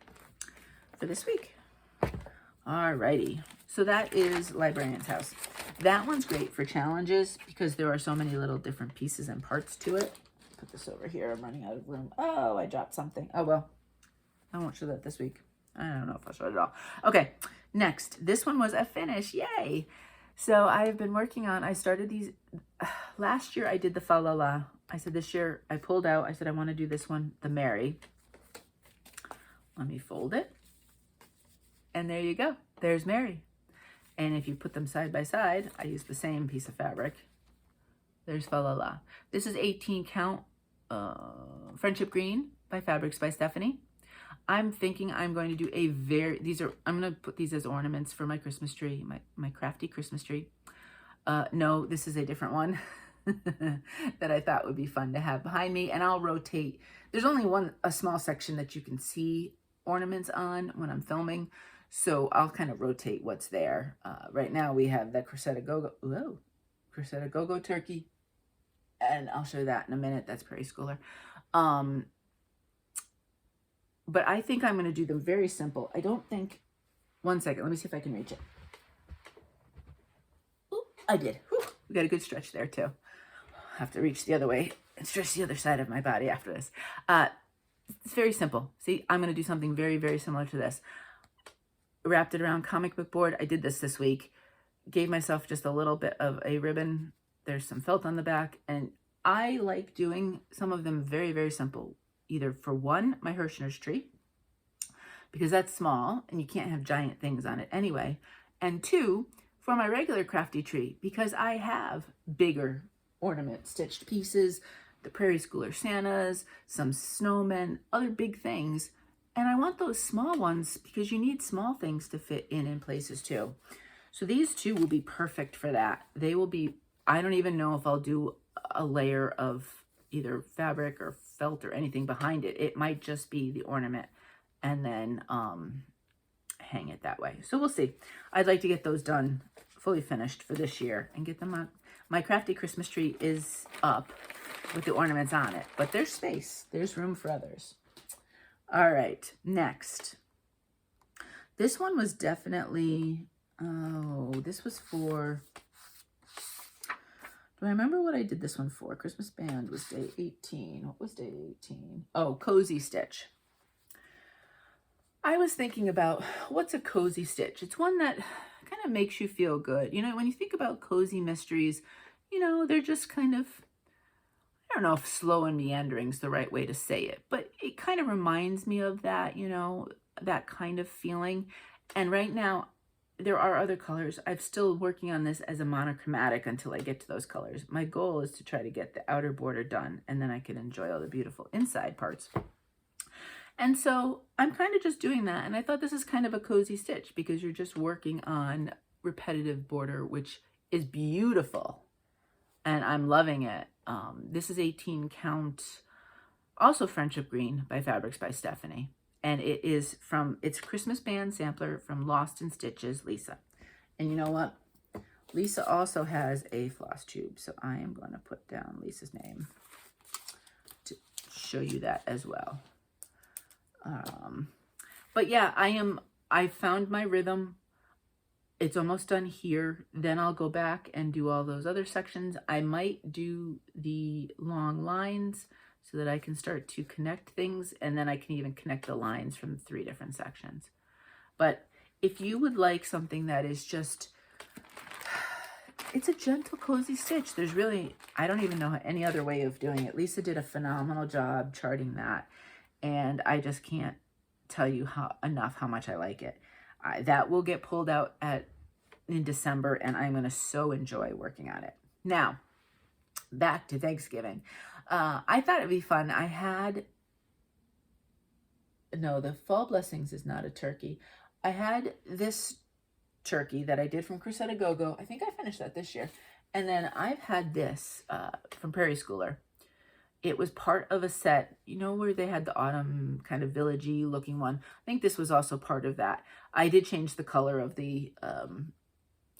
for this week. Alrighty. So that is Librarian's House. That one's great for challenges because there are so many little different pieces and parts to it. Put this over here. I'm running out of room. Oh, I dropped something. Oh, well. I won't show that this week. I don't know if I'll show it all. Okay. Next. This one was a finish. Yay. So I've been working on, I started these, last year I did the Fa La La. I said this year I pulled out. I said I want to do this one, the Mary. Let me fold it. And there you go. There's Mary. And if you put them side by side, I use the same piece of fabric. There's Fa La La. This is 18 count Friendship Green by Fabrics by Stephanie. I'm thinking I'm going to do I'm going to put these as ornaments for my Christmas tree, my crafty Christmas tree. No, this is a different one that I thought would be fun to have behind me. And I'll rotate. There's only a small section that you can see ornaments on when I'm filming. So I'll kind of rotate what's there. Right now we have the Cressida Go-Go turkey. And I'll show that in a minute. That's Prairie Schooler. But I think I'm going to do them very simple. I don't think... One second. Let me see if I can reach it. Ooh, I did. Whew. We got a good stretch there, too. I have to reach the other way and stretch the other side of my body after this. It's very simple. See, I'm going to do something very, very similar to this. Wrapped it around comic book board. I did this week. Gave myself just a little bit of a ribbon. There's some felt on the back. And I like doing some of them very, very simple. Either for one, my Hirschner's tree, because that's small and you can't have giant things on it anyway. And two, for my regular crafty tree, because I have bigger ornament stitched pieces, the Prairie Schooler Santas, some snowmen, other big things. And I want those small ones because you need small things to fit in places too. So these two will be perfect for that. They will be, I don't even know if I'll do a layer of either fabric or felt or anything behind it. It might just be the ornament and then hang it that way. So we'll see. I'd like to get those done fully finished for this year and get them on. My crafty Christmas tree is up with the ornaments on it, but there's space. There's room for others. All right, next. This one was definitely, this was for... Do I remember what I did this one for? Christmas band was day 18. What was day 18? Oh, cozy stitch. I was thinking about what's a cozy stitch. It's one that kind of makes you feel good. You know, when you think about cozy mysteries, you know, they're just kind of, I don't know if slow and meandering is the right way to say it, but it kind of reminds me of that, you know, that kind of feeling. And right now, there are other colors. I'm still working on this as a monochromatic until I get to those colors. My goal is to try to get the outer border done, and then I can enjoy all the beautiful inside parts. And so I'm kind of just doing that, and I thought this is kind of a cozy stitch because you're just working on repetitive border, which is beautiful, and I'm loving it. This is 18 count, also Friendship Green by Fabrics by Stephanie. And it is from, it's Christmas band sampler from Lost in Stitches, Lisa. And you know what? Lisa also has a Flosstube. So I am going to put down Lisa's name to show you that as well. But yeah, I found my rhythm. It's almost done here. Then I'll go back and do all those other sections. I might do the long lines so that I can start to connect things, and then I can even connect the lines from 3 different sections. But if you would like something that is just, it's a gentle, cozy stitch. There's really, I don't even know any other way of doing it. Lisa did a phenomenal job charting that, and I just can't tell you enough how much I like it. That will get pulled out in December, and I'm going to so enjoy working on it. Now, back to Thanksgiving. I thought it'd be fun. No, the Fall Blessings is not a turkey. I had this turkey that I did from Cressida Go-Go. I think I finished that this year. And then I've had this from Prairie Schooler. It was part of a set, you know, where they had the autumn kind of villagey looking one. I think this was also part of that. I did change the color of the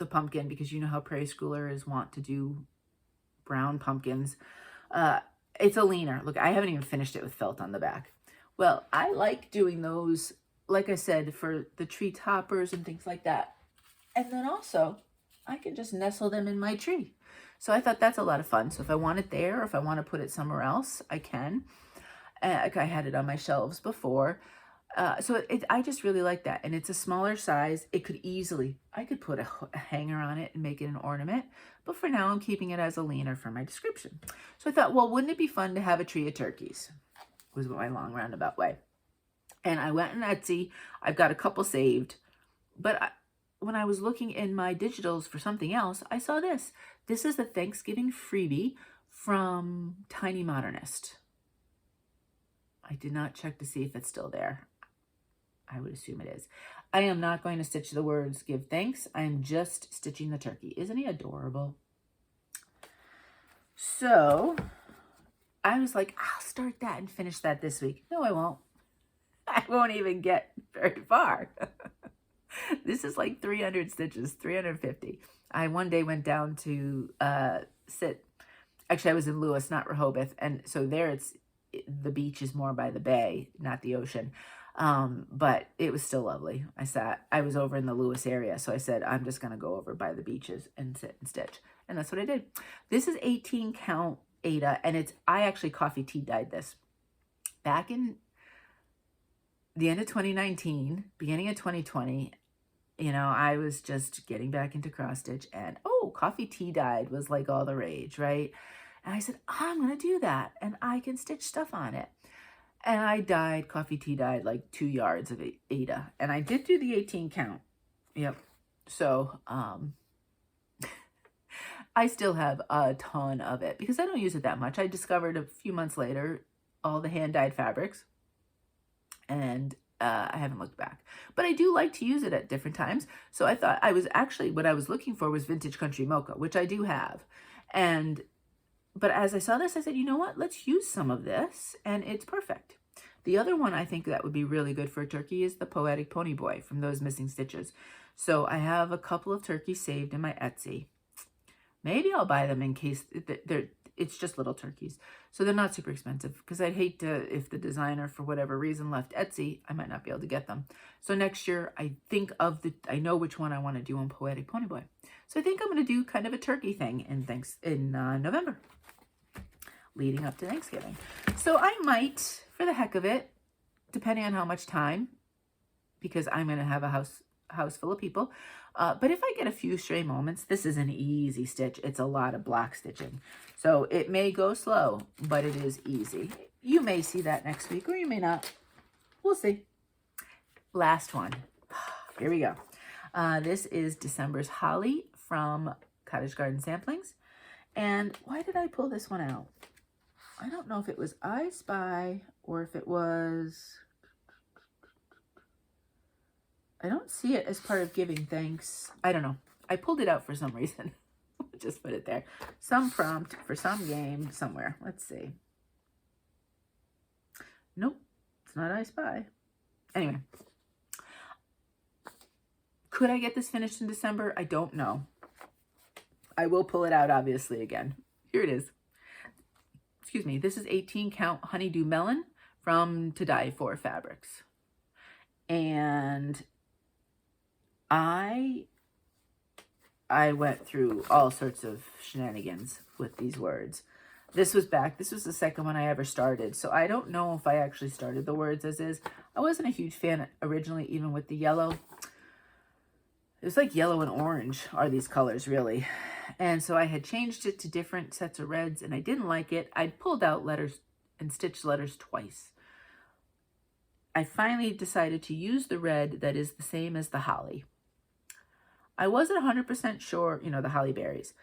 pumpkin because you know how Prairie Schoolers want to do brown pumpkins. It's a Lina. Look, I haven't even finished it with felt on the back. Well, I like doing those, like I said, for the tree toppers and things like that. And then also, I can just nestle them in my tree. So I thought that's a lot of fun. So if I want it there, or if I want to put it somewhere else, I can. I had it on my shelves before. I just really like that. And it's a smaller size. It could easily, I could put a hanger on it and make it an ornament. But for now, I'm keeping it as a Lina for my description. So I thought, well, wouldn't it be fun to have a tree of turkeys? Was my long roundabout way. And I went on Etsy. I've got a couple saved. But when I was looking in my digitals for something else, I saw this. This is the Thanksgiving freebie from Tiny Modernist. I did not check to see if it's still there. I would assume it is. I am not going to stitch the words give thanks. I'm just stitching the turkey. Isn't he adorable? So I was like, I'll start that and finish that this week. No, I won't. I won't even get very far. This is like 300 stitches, 350. I one day went down to sit. Actually, I was in Lewis, not Rehoboth. And so there the beach is more by the bay, not the ocean. But it was still lovely. I was over in the Lewis area. So I said, I'm just going to go over by the beaches and sit and stitch. And that's what I did. This is 18 count Aida. And I actually coffee tea dyed this. Back in the end of 2019, beginning of 2020, you know, I was just getting back into cross stitch, and coffee tea dyed was like all the rage, right? And I said, I'm going to do that, and I can stitch stuff on it. And I dyed, coffee tea dyed like 2 yards of Aida, and I did do the 18 count. Yep. So, I still have a ton of it because I don't use it that much. I discovered a few months later all the hand dyed fabrics, and I haven't looked back, but I do like to use it at different times. So I thought what I was looking for was vintage country mocha, which I do have. But as I saw this, I said, you know what, let's use some of this, and it's perfect. The other one I think that would be really good for a turkey is the Poetic Ponyboy from Those Missing Stitches. So I have a couple of turkeys saved in my Etsy. Maybe I'll buy them in case it's just little turkeys. So they're not super expensive, because I'd hate to, if the designer for whatever reason left Etsy, I might not be able to get them. So next year, I know which one I want to do on Poetic Ponyboy. So I think I'm going to do kind of a turkey thing in November, leading up to Thanksgiving. So I might, for the heck of it, depending on how much time, because I'm going to have a house full of people. But if I get a few stray moments, this is an easy stitch. It's a lot of block stitching. So it may go slow, but it is easy. You may see that next week, or you may not. We'll see. Last one. Here we go. This is December's Holly from Cottage Garden Samplings. And why did I pull this one out? I don't know if it was I Spy or if it was... I don't see it as part of giving thanks. I don't know. I pulled it out for some reason. Just put it there. Some prompt for some game somewhere. Let's see. Nope. It's not I Spy. Anyway. Could I get this finished in December? I don't know. I will pull it out, obviously, again. Here it is. Excuse me. This is 18 count Honeydew Melon from To Die For Fabrics. And I went through all sorts of shenanigans with these words. This was the second one I ever started. So I don't know if I actually started the words as is. I wasn't a huge fan originally, even with the yellow. It was like yellow and orange are these colors, really. And so I had changed it to different sets of reds, and I didn't like it. I pulled out letters and stitched letters twice. I finally decided to use the red that is the same as the holly. I wasn't 100% sure, you know, the holly berries.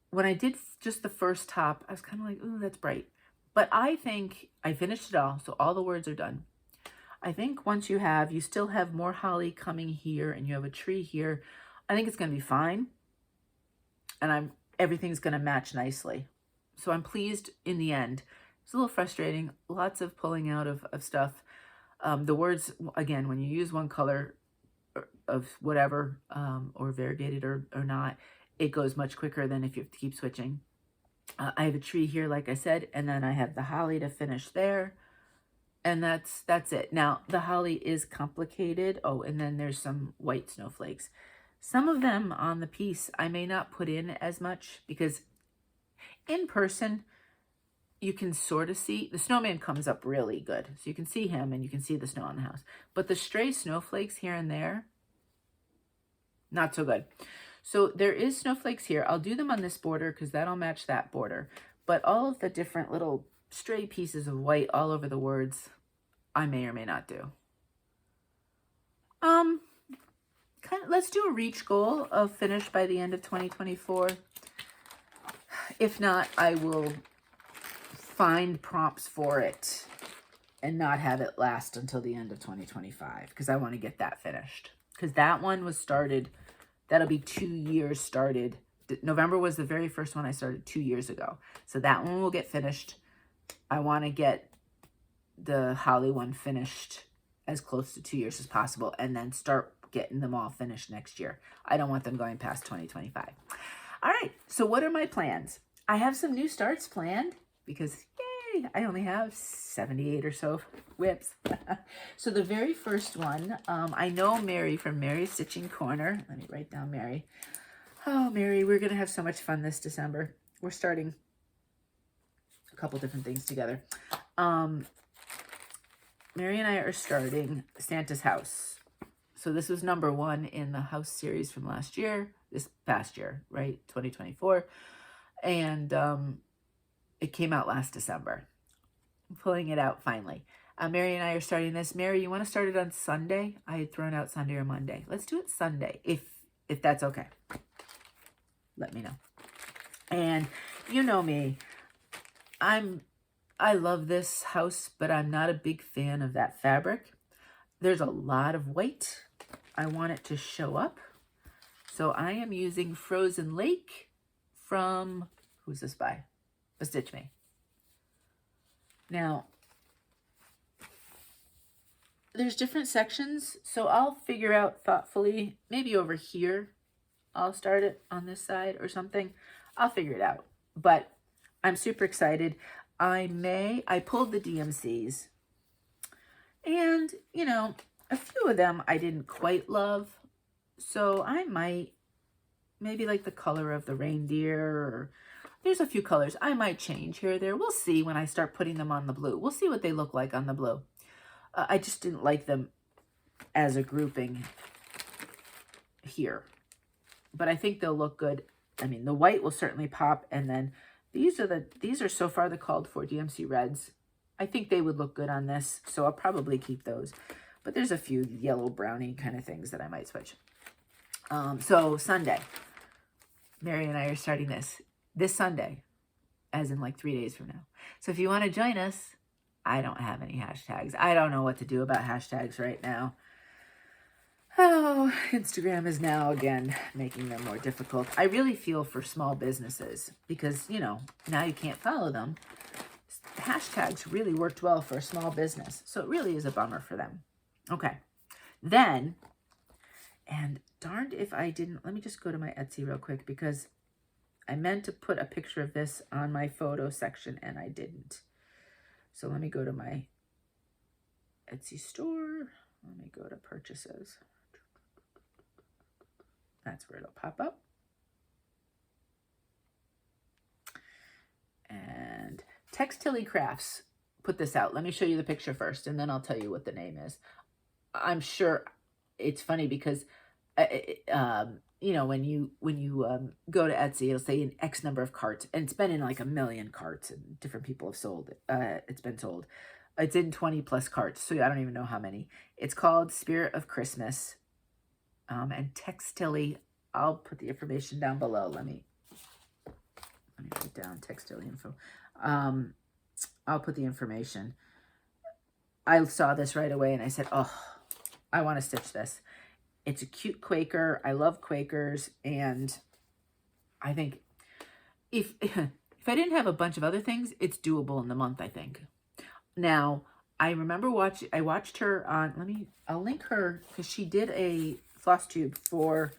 When I did just the first top, I was kind of like, ooh, that's bright. But I think I finished it all, so all the words are done. I think once you still have more holly coming here, and you have a tree here, I think it's going to be fine. And everything's going to match nicely. So I'm pleased in the end. It's a little frustrating, lots of pulling out of stuff. The words, again, when you use one color of whatever, or variegated or not, it goes much quicker than if you have to keep switching. I have a tree here, like I said, and then I have the holly to finish there. And that's it. Now, the holly is complicated. Oh, and then there's some white snowflakes. Some of them on the piece I may not put in as much, because in person, you can sort of see, the snowman comes up really good. So you can see him and you can see the snow on the house. But the stray snowflakes here and there, not so good. So there is snowflakes here. I'll do them on this border because that'll match that border. But all of the different little stray pieces of white all over the words, I may or may not do. Let's do a reach goal of finish by the end of 2024. If not, I will find prompts for it and not have it last until the end of 2025 because I want to get that finished. Because that one was started, that'll be 2 years started. November was the very first one I started 2 years ago. So that one will get finished. I want to get the Holly one finished as close to 2 years as possible and then start getting them all finished next year. I don't want them going past 2025. All right, so what are my plans? I have some new starts planned because, yay, I only have 78 or so whips. So the very first one, I know Mary from Mary's Stitching Corner. Let me write down Mary. Oh, Mary, we're going to have so much fun this December. We're starting a couple different things together. Mary and I are starting Santa's House. So this was number 1 in the house series from last year, this past year, right? 2024. And it came out last December. I'm pulling it out finally. Mary and I are starting this. Mary, you want to start it on Sunday? I had thrown out Sunday or Monday. Let's do it Sunday, if that's okay. Let me know. And you know me, I love this house, but I'm not a big fan of that fabric. There's a lot of white. I want it to show up. So I am using Frozen Lake from, who's this by? Bestitchme. Now, there's different sections, so I'll figure out thoughtfully, maybe over here, I'll start it on this side or something. I'll figure it out, but I'm super excited. I pulled the DMCs, and, you know, a few of them I didn't quite love, so I might, maybe like the color of the reindeer, or there's a few colors I might change here or there. We'll see when I start putting them on the blue. We'll see what they look like on the blue. I just didn't like them as a grouping here, but I think they'll look good. I mean, the white will certainly pop, and then these are so far the called for DMC reds. I think they would look good on this, so I'll probably keep those. But there's a few yellow brownie kind of things that I might switch. So Sunday, Mary and I are starting this Sunday, as in like 3 days from now. So if you want to join us, I don't have any hashtags. I don't know what to do about hashtags right now. Oh, Instagram is now again making them more difficult. I really feel for small businesses because, you know, now you can't follow them. Hashtags really worked well for a small business, so it really is a bummer for them. Okay, then, and darned if I didn't, let me just go to my Etsy real quick because I meant to put a picture of this on my photo section and I didn't. So let me go to my Etsy store. Let me go to purchases. That's where it'll pop up. And Textilly Crafts put this out. Let me show you the picture first, and then I'll tell you what the name is. I'm sure it's funny because, you know, when you go to Etsy, it'll say an X number of carts, and it's been in like 1 million carts, and different people have sold it. It's been sold. It's in 20 plus carts, so I don't even know how many. It's called Spirit of Christmas, and Textilly. I'll put the information down below. Let me write down Textilly info. I'll put the information. I saw this right away, and I said, oh, I want to stitch this. It's a cute Quaker. I love Quakers, and I think if I didn't have a bunch of other things, it's doable in the month, I think. Now, I remember I watched her on, I'll link her, because she did a Flosstube for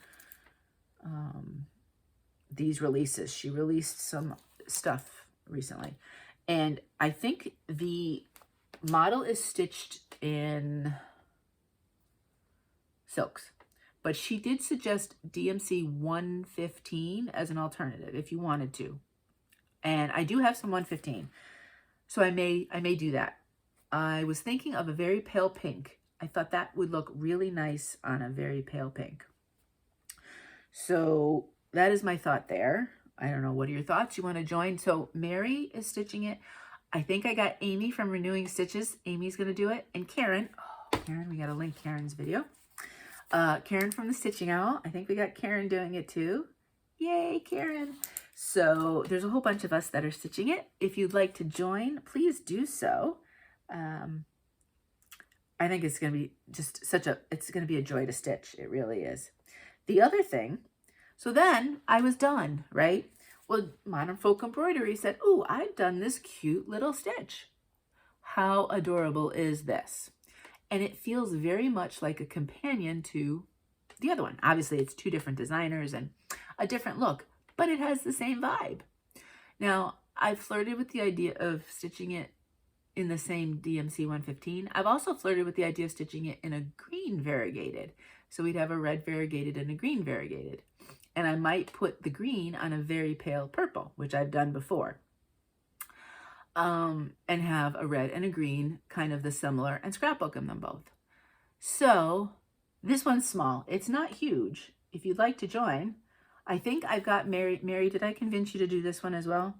these releases. She released some stuff recently, and I think the model is stitched in silks, but she did suggest DMC 115 as an alternative if you wanted to, and I do have some 115, so I may do that. I was thinking of a very pale pink. I thought that would look really nice on a very pale pink. So that is my thought there. I don't know. What are your thoughts? You want to join? So Mary is stitching it. I think I got Amy from Renewing Stitches. Amy's going to do it. And Karen. Oh, Karen, we got to link Karen's video. Karen from the Stitching Owl. I think we got Karen doing it too. Yay, Karen. So there's a whole bunch of us that are stitching it. If you'd like to join, please do so. I think it's going to be just it's going to be a joy to stitch. It really is. The other thing, so then I was done, right? Well, Modern Folk Embroidery said, oh, I've done this cute little stitch. How adorable is this? And it feels very much like a companion to the other one. Obviously, it's two different designers and a different look, but it has the same vibe. Now, I've flirted with the idea of stitching it in the same DMC 115. I've also flirted with the idea of stitching it in a green variegated. So we'd have a red variegated and a green variegated. And I might put the green on a very pale purple, which I've done before. And have a red and a green, kind of the similar, and scrapbook them both. So this one's small. It's not huge. If you'd like to join, I think I've got Mary. Mary, did I convince you to do this one as well?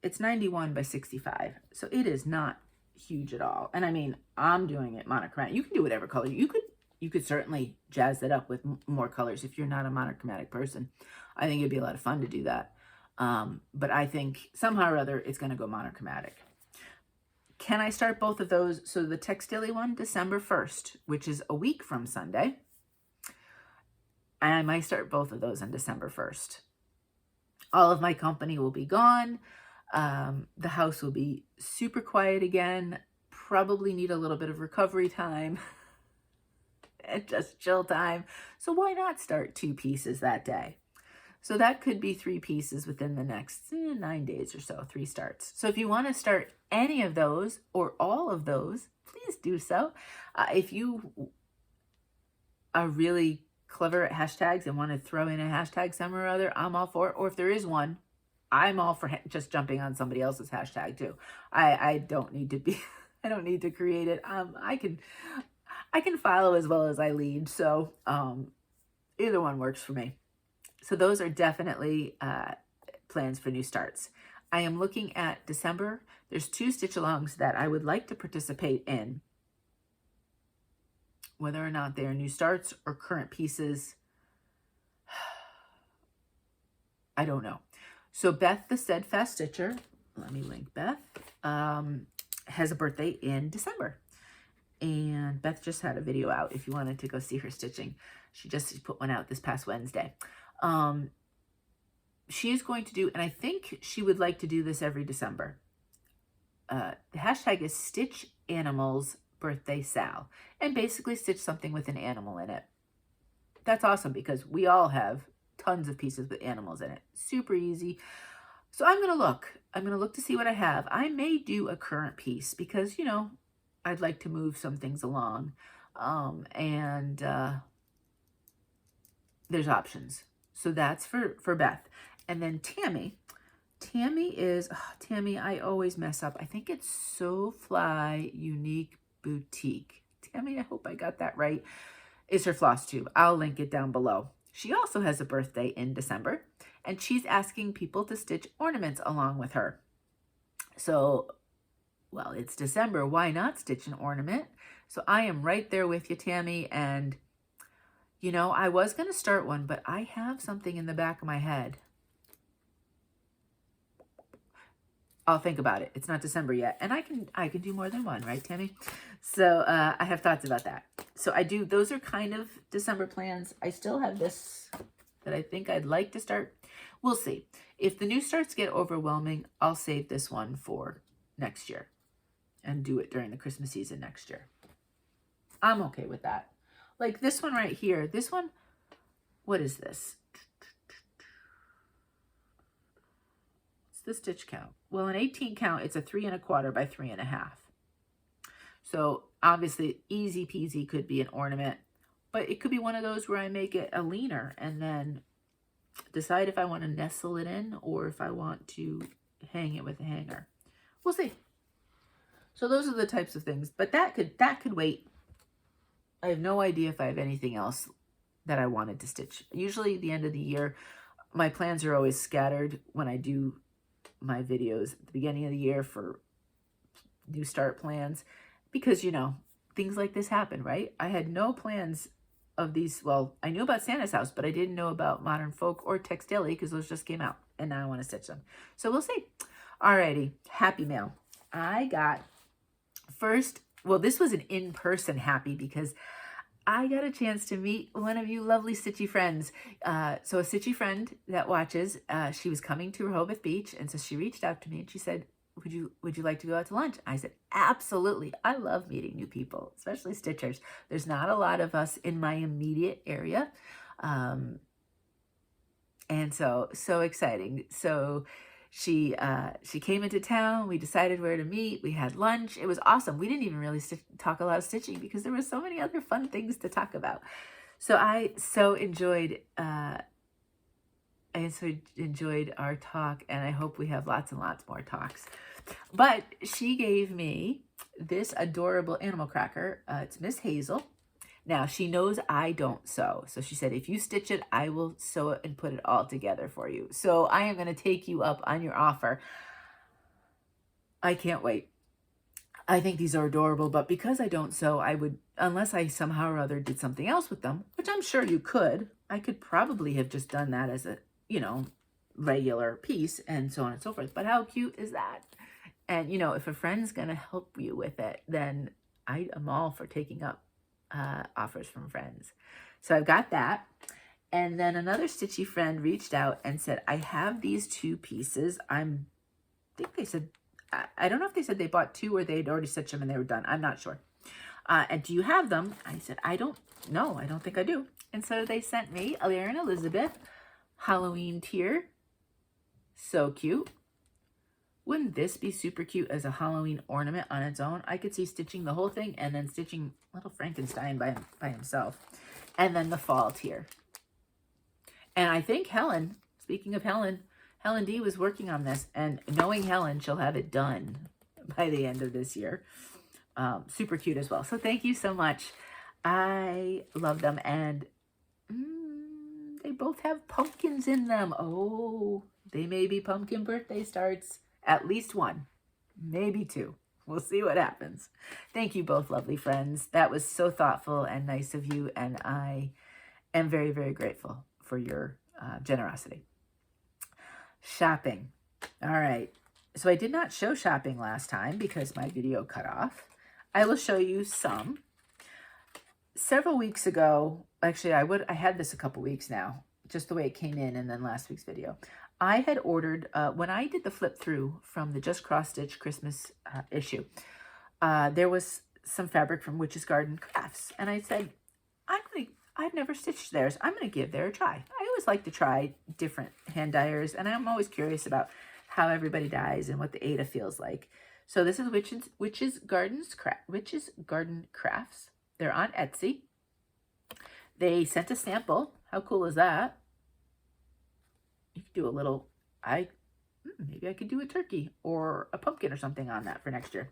It's 91 by 65. So it is not huge at all. And I mean, I'm doing it monochromatic. You can do whatever color. You could certainly jazz it up with more colors if you're not a monochromatic person. I think it'd be a lot of fun to do that. But I think somehow or other it's going to go monochromatic. Can I start both of those? So the Textile one, December 1st, which is a week from Sunday. And I might start both of those on December 1st. All of my company will be gone. The house will be super quiet again. Probably need a little bit of recovery time and just chill time. So why not start 2 pieces that day? So that could be 3 pieces within the next 9 days or so, 3 starts. So if you want to start any of those or all of those, please do so. If you are really clever at hashtags and want to throw in a hashtag somewhere or other, I'm all for it. Or if there is one, I'm all for just jumping on somebody else's hashtag too. I don't need to be, I don't need to create it. I can follow as well as I lead. So either one works for me. So those are definitely plans for new starts. I am looking at December. There's 2 stitch-alongs that I would like to participate in. Whether or not they are new starts or current pieces, I don't know. So Beth, the Steadfast Stitcher, let me link Beth, has a birthday in December. And Beth just had a video out if you wanted to go see her stitching. She just put one out this past Wednesday. She is going to do, and I think she would like to do this every December. The hashtag is Stitch Animals Birthday Sal, and basically stitch something with an animal in it. That's awesome because we all have tons of pieces with animals in it. Super easy. So I'm going to look to see what I have. I may do a current piece because, you know, I'd like to move some things along. There's options. So that's for Beth. And then Tammy is, Tammy, I always mess up. I think it's So Fly Unique Boutique. Tammy, I hope I got that right, is her Flosstube. I'll link it down below. She also has a birthday in December, and she's asking people to stitch ornaments along with her. So, well, it's December. Why not stitch an ornament? So I am right there with you, Tammy. And, you know, I was going to start one, but I have something in the back of my head. I'll think about it. It's not December yet. And I can do more than one, right, Tammy? So I have thoughts about that. So those are kind of December plans. I still have this that I think I'd like to start. We'll see. If the new starts get overwhelming, I'll save this one for next year and do it during the Christmas season next year. I'm okay with that. Like this one right here. This one, what is this? The stitch count. Well, an 18 count, it's a 3 1/4 by 3 1/2. So obviously easy peasy could be an ornament, but it could be one of those where I make it a leaner and then decide if I want to nestle it in or if I want to hang it with a hanger. We'll see. So those are the types of things, but that could wait. I have no idea if I have anything else that I wanted to stitch. Usually at the end of the year, my plans are always scattered when I do my videos at the beginning of the year for new start plans, because, you know, things like this happen, right? I had no plans of these. Well, I knew about Santa's house, but I didn't know about Modern Folk or Textile because those just came out and now I want to stitch them. So we'll see. Alrighty. Happy mail. I got first, well, this was an in-person happy because I got a chance to meet one of you lovely Stitchy friends. So a Stitchy friend that watches, she was coming to Rehoboth Beach, and so she reached out to me and she said, would you like to go out to lunch? I said, absolutely. I love meeting new people, especially Stitchers. There's not a lot of us in my immediate area. And so exciting. So she came into town. We decided where to meet. We had lunch. It was awesome. We didn't even really talk a lot of stitching because there were so many other fun things to talk about. So I so enjoyed our talk, and I hope we have lots and lots more talks. But she gave me this adorable animal cracker. It's Miss Hazel. Now, she knows I don't sew. So she said, if you stitch it, I will sew it and put it all together for you. So I am going to take you up on your offer. I can't wait. I think these are adorable, but because I don't sew, I would, unless I somehow or other did something else with them, which I'm sure you could, I could probably have just done that as a, regular piece and so on and so forth. But how cute is that? And, if a friend's going to help you with it, then I am all for taking up offers from friends. So I've got that. And then another Stitchy friend reached out and said, I have these 2 pieces. I think they said, I don't know if they said they bought 2 or they'd already stitched them and they were done. I'm not sure. And do you have them? I said, I don't know. I don't think I do. And so they sent me a Larry and Elizabeth Halloween tier. So cute. Wouldn't this be super cute as a Halloween ornament on its own? I could see stitching the whole thing and then stitching little Frankenstein by himself. And then the fall tier. And I think Helen, speaking of Helen D was working on this. And knowing Helen, she'll have it done by the end of this year. Super cute as well. So thank you so much. I love them. And they both have pumpkins in them. Oh, they may be pumpkin birthday starts. At least 1, maybe 2. We'll see what happens. Thank you both, lovely friends. That was so thoughtful and nice of you, and I am very, very grateful for your generosity. Shopping. All right. So I did not show shopping last time because my video cut off. I will show you some. Several weeks ago, actually, I had this a couple weeks now, just the way it came in, and then last week's video. I had ordered, when I did the flip through from the Just Cross Stitch Christmas there was some fabric from Witch's Garden Crafts. And I said, I've never stitched theirs. I'm going to give there a try. I always like to try different hand dyers, and I'm always curious about how everybody dyes and what the Aida feels like. So this is Witch's Garden Crafts. They're on Etsy. They sent a sample. How cool is that? You could do a little, maybe I could do a turkey or a pumpkin or something on that for next year.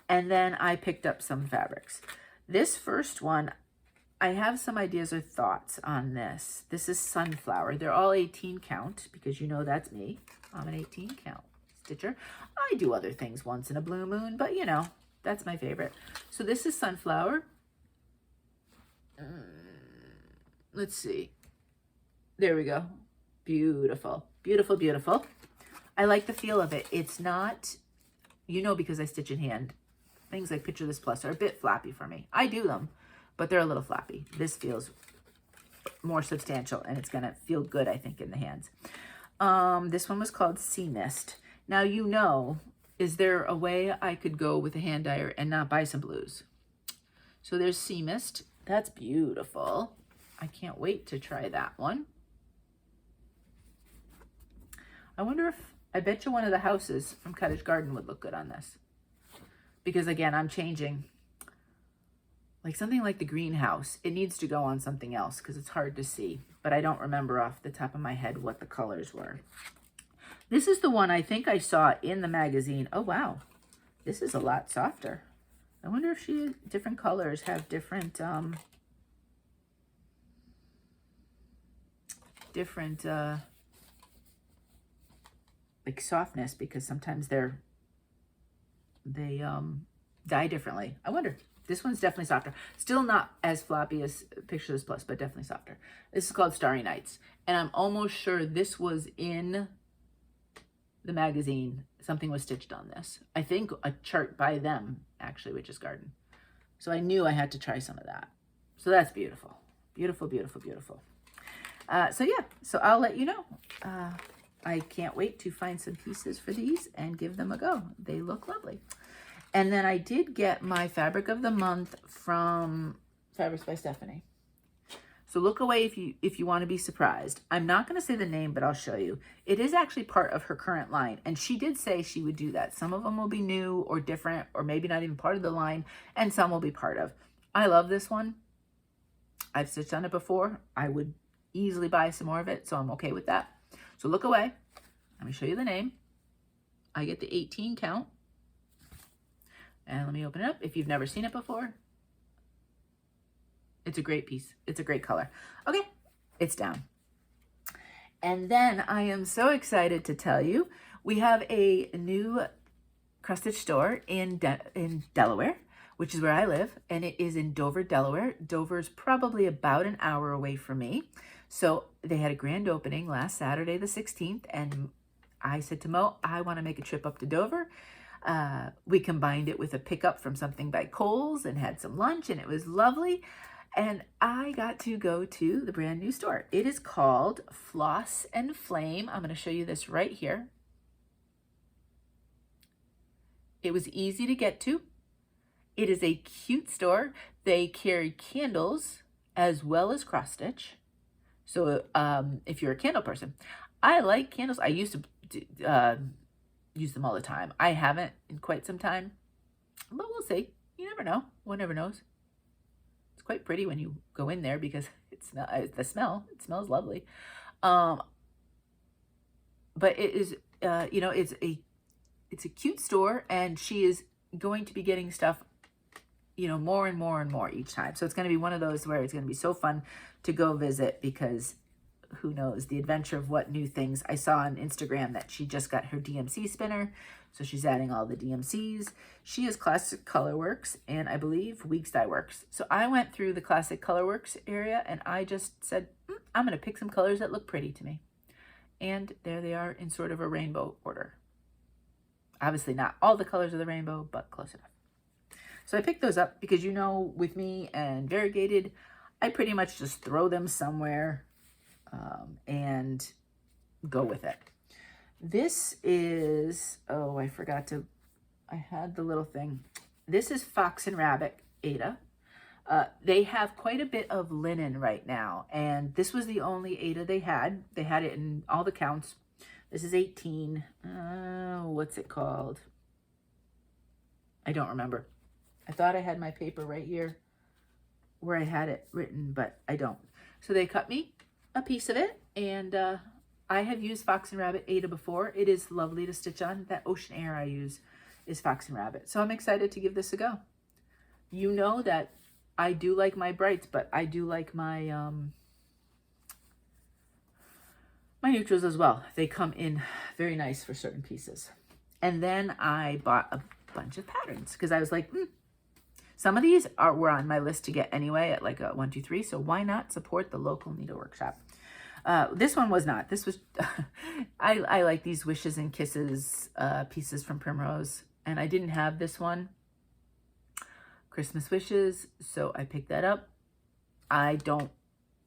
And then I picked up some fabrics. This first one, I have some ideas or thoughts on this. This is Sunflower. They're all 18 count because that's me. I'm an 18 count stitcher. I do other things once in a blue moon, but that's my favorite. So this is Sunflower. Let's see. There we go. Beautiful, beautiful, beautiful. I like the feel of it. It's not, because I stitch in hand, things like Picture This Plus are a bit floppy for me. I do them, but they're a little floppy. This feels more substantial, and it's going to feel good, I think, in the hands. This one was called Sea Mist. Now, is there a way I could go with a hand dyer and not buy some blues? So there's Sea Mist. That's beautiful. I can't wait to try that one. I bet you one of the houses from Cottage Garden would look good on this. Because again, I'm changing. Like something like the greenhouse, it needs to go on something else because it's hard to see. But I don't remember off the top of my head what the colors were. This is the one I think I saw in the magazine. Oh, wow. This is a lot softer. I wonder if different colors have different, like softness, because sometimes they dye differently. I wonder. This one's definitely softer. Still not as floppy as Picture This Plus, but definitely softer. This is called Starry Nights. And I'm almost sure this was in the magazine, something was stitched on this. I think a chart by them, actually, Witch's Garden. So I knew I had to try some of that. So that's beautiful. Beautiful, beautiful, beautiful. So yeah, so I'll let you know. I can't wait to find some pieces for these and give them a go. They look lovely. And then I did get my fabric of the month from Fabrics by Stephanie. So look away if you want to be surprised. I'm not going to say the name, but I'll show you. It is actually part of her current line, and she did say she would do that. Some of them will be new or different, or maybe not even part of the line, and some will be part of. I love this one. I've stitched on it before. I would easily buy some more of it, so I'm okay with that. So look away. Let me show you the name. I get the 18 count. And let me open it up. If you've never seen it before, it's a great piece. It's a great color. Okay, it's down. And then I am so excited to tell you, we have a new cross stitch store in Delaware, which is where I live, and it is in Dover, Delaware. Dover's probably about an hour away from me. So they had a grand opening last Saturday, the 16th, and I said to Mo, I want to make a trip up to Dover. We combined it with a pickup from something by Kohl's and had some lunch, and it was lovely. And I got to go to the brand new store. It is called Floss and Flame. I'm going to show you this right here. It was easy to get to. It is a cute store. They carry candles as well as cross stitch. So if you're a candle person, I like candles. I used to use them all the time. I haven't in quite some time, but we'll see. You never know. One never knows. It's quite pretty when you go in there because it smells lovely. But it is, it's a cute store, and she is going to be getting stuff, more and more and more each time. So it's going to be one of those where it's going to be so fun to go visit, because who knows, the adventure of what new things. I saw on Instagram that she just got her DMC spinner, so she's adding all the DMCs. She is Classic Colorworks, and I believe Weeks Dye Works. So I went through the Classic Colorworks area, and I just said, I'm going to pick some colors that look pretty to me. And there they are in sort of a rainbow order. Obviously not all the colors of the rainbow, but close enough. So I picked those up because, with me and variegated, I pretty much just throw them somewhere and go with it. This is, I had the little thing. This is Fox and Rabbit Aida. They have quite a bit of linen right now, and this was the only Aida they had. They had it in all the counts. This is 18. What's it called? I don't remember. I thought I had my paper right here where I had it written, but I don't. So they cut me a piece of it, and I have used Fox and Rabbit Aida before. It is lovely to stitch on. That Ocean Air I use is Fox and Rabbit. So I'm excited to give this a go. You know that I do like my brights, but I do like my my neutrals as well. They come in very nice for certain pieces. And then I bought a bunch of patterns because I was like, some of these were on my list to get anyway at like a 1, 2, 3. So why not support the local needlework shop? This one was not. This was, I like these Wishes and Kisses pieces from Primrose. And I didn't have this one, Christmas Wishes. So I picked that up. I don't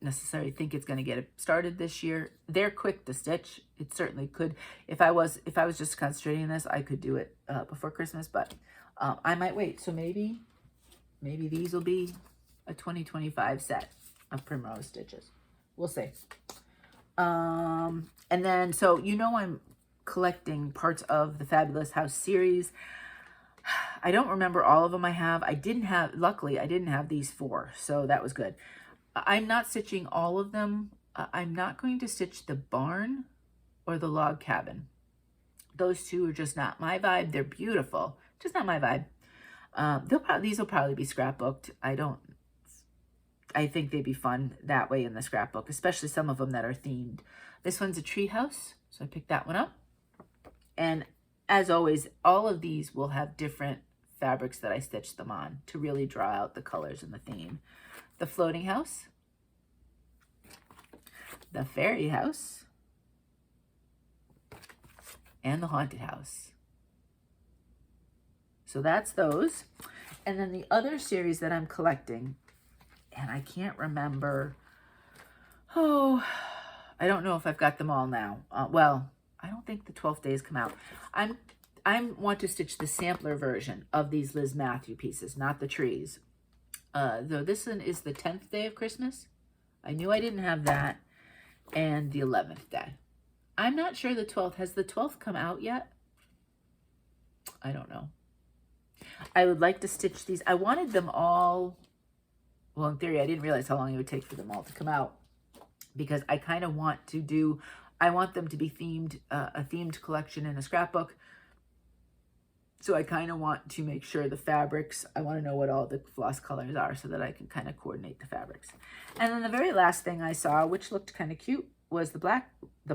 necessarily think it's going to get it started this year. They're quick to stitch. It certainly could. If I was just concentrating on this, I could do it before Christmas, but I might wait. So maybe these will be a 2025 set of Primrose stitches. We'll see. And then, so I'm collecting parts of the Fabulous House series. I don't remember all of them I have. Luckily, I didn't have these 4, so that was good. I'm not stitching all of them. I'm not going to stitch the barn or the log cabin. Those two are just not my vibe. They're beautiful, just not my vibe. These will probably be scrapbooked. I think they'd be fun that way in the scrapbook, especially some of them that are themed. This one's a treehouse, so I picked that one up. And as always, all of these will have different fabrics that I stitched them on to really draw out the colors and the theme. The Floating House, the Fairy House, and the haunted house. So that's those. And then the other series that I'm collecting, and I can't remember, I don't know if I've got them all now. Well, I don't think the 12th days come out. I want to stitch the sampler version of these Liz Matthew pieces, not the trees. Though this one is the 10th day of Christmas. I knew I didn't have that. And the 11th day. I'm not sure the 12th. Has the 12th come out yet? I don't know. I would like to stitch these. I wanted them all, well, in theory, I didn't realize how long it would take for them all to come out, because I kind of want to do, I want them to be themed, a themed collection in a scrapbook. So I kind of want to make sure the fabrics, I want to know what all the floss colors are so that I can kind of coordinate the fabrics. And then the very last thing I saw, which looked kind of cute, was the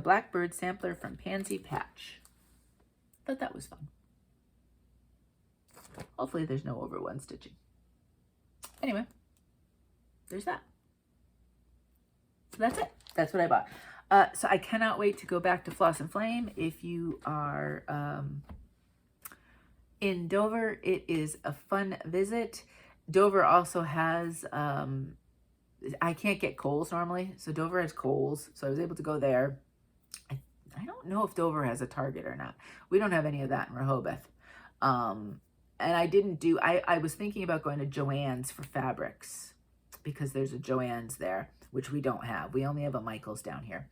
Blackbird sampler from Pansy Patch. Thought that was fun. Hopefully there's no over one stitching. Anyway, there's that. So that's it. That's what I bought. So I cannot wait to go back to Floss and Flame. If you are in Dover, it is a fun visit. Dover also has, I can't get Kohl's normally, so Dover has Kohl's, so I was able to go there. I don't know if Dover has a Target or not. We don't have any of that in Rehoboth. And I didn't do, I was thinking about going to Joann's for fabrics, because there's a Joann's there, which we don't have. We only have a Michael's down here,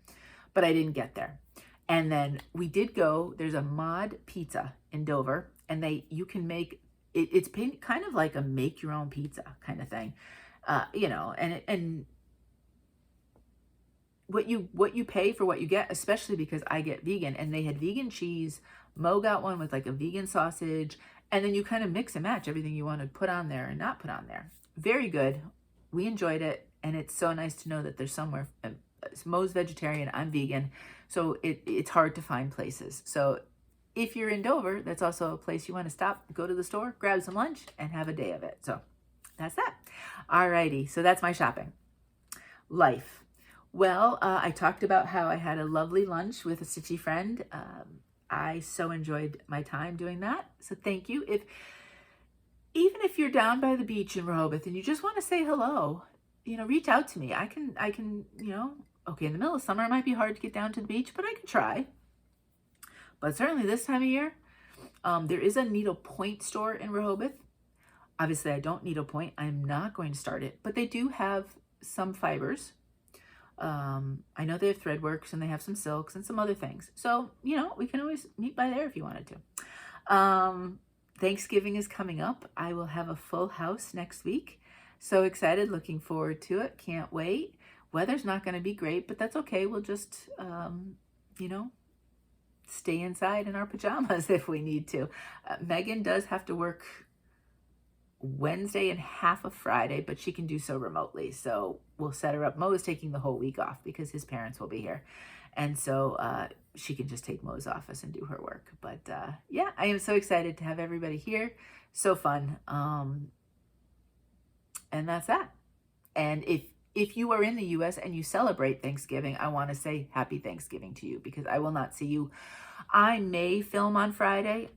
but I didn't get there. And then we did go, there's a Mod Pizza in Dover, and you can make, it's kind of like a make your own pizza kind of thing. You know, and what you pay for what you get, especially because I get vegan, and they had vegan cheese. Mo got one with like a vegan sausage, and then you kind of mix and match everything you want to put on there and not put on there. Very good. We enjoyed it, and it's so nice to know that there's somewhere. Mo's vegetarian, I'm vegan, so it's hard to find places. So if you're in Dover, that's also a place you want to stop, go to the store, grab some lunch, and have a day of it. So that's that. Alrighty, so that's my shopping. Life. Well, I talked about how I had a lovely lunch with a stitchy friend. I so enjoyed my time doing that. So thank you. Even if you're down by the beach in Rehoboth and you just want to say hello, you know, reach out to me. I can, you know, okay, in the middle of summer, it might be hard to get down to the beach, but I can try. But certainly this time of year, there is a needlepoint store in Rehoboth. Obviously, I don't needlepoint. I'm not going to start it, but they do have some fibers. I know they have threadworks, and they have some silks and some other things. So, you know, we can always meet by there if you wanted to. Thanksgiving is coming up. I will have a full house next week. So excited, looking forward to it. Can't wait. Weather's not going to be great, but that's okay. We'll just, you know, stay inside in our pajamas if we need to. Megan does have to work Wednesday and half of Friday, but she can do so remotely. So we'll set her up. Mo is taking the whole week off because his parents will be here. And so she can just take Mo's office and do her work. But yeah, I am so excited to have everybody here. So fun. And that's that. And if you are in the US and you celebrate Thanksgiving, I want to say happy Thanksgiving to you, because I will not see you. I may film on Friday.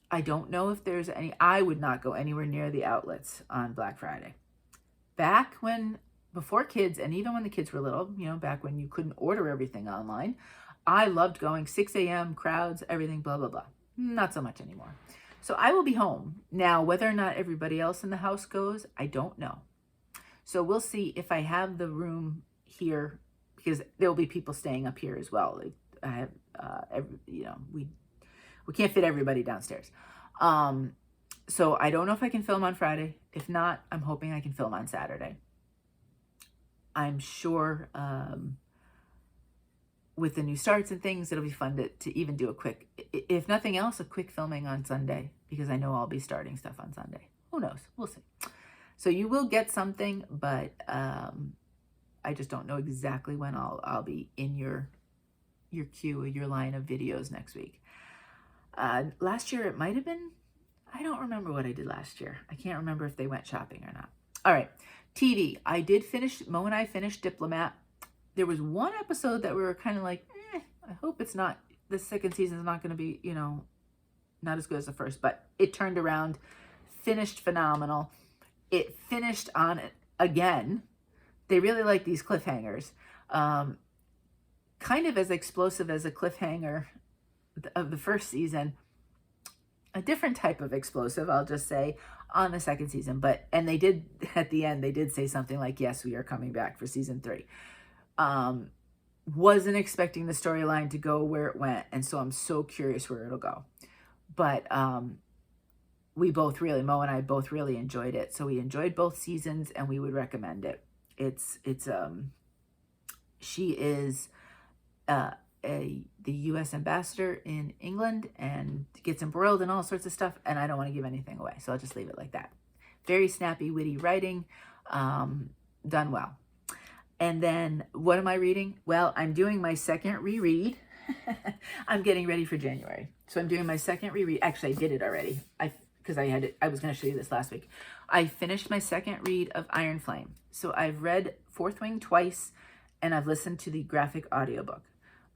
I don't know if there's any. I would not go anywhere near the outlets on Black Friday. Back when, before kids, and even when the kids were little, you know, back when you couldn't order everything online, I loved going 6 a.m., crowds, everything, blah, blah, blah. Not so much anymore. So I will be home. Now, whether or not everybody else in the house goes, I don't know. So we'll see if I have the room here, because there'll be people staying up here as well. I have, you know, we can't fit everybody downstairs. So I don't know if I can film on Friday. If not, I'm hoping I can film on Saturday. I'm sure with the new starts and things, it'll be fun to even do a quick, if nothing else, a quick filming on Sunday, because I know I'll be starting stuff on Sunday. Who knows? We'll see. So you will get something, but I just don't know exactly when I'll be in your queue or your line of videos next week. Last year it might have been, I don't remember what I did last year. I can't remember if they went shopping or not. All right, TV. I did finish, Mo and I finished Diplomat. There was one episode that we were kind of like, I hope it's not the second season is not going to be, you know, not as good as the first, but it turned around, finished phenomenal. It finished on it again. They really like these cliffhangers. Kind of as explosive as a cliffhanger of the first season. A different type of explosive, I'll just say, on the second season. And they did, at the end, they did say something like, yes, we are coming back for season 3. Wasn't expecting the storyline to go where it went, and so I'm so curious where it'll go. But we both really, Mo and I both really enjoyed it. So we enjoyed both seasons, and we would recommend it. She is the U.S. ambassador in England and gets embroiled in all sorts of stuff, and I don't want to give anything away, so I'll just leave it like that. Very snappy, witty writing, done well. And then, what am I reading? Well, I'm doing my second reread. I'm getting ready for January. So I'm doing my second reread. Actually, I did it already. Because I was going to show you this last week. I finished my second read of Iron Flame. So I've read Fourth Wing twice, and I've listened to the graphic audiobook.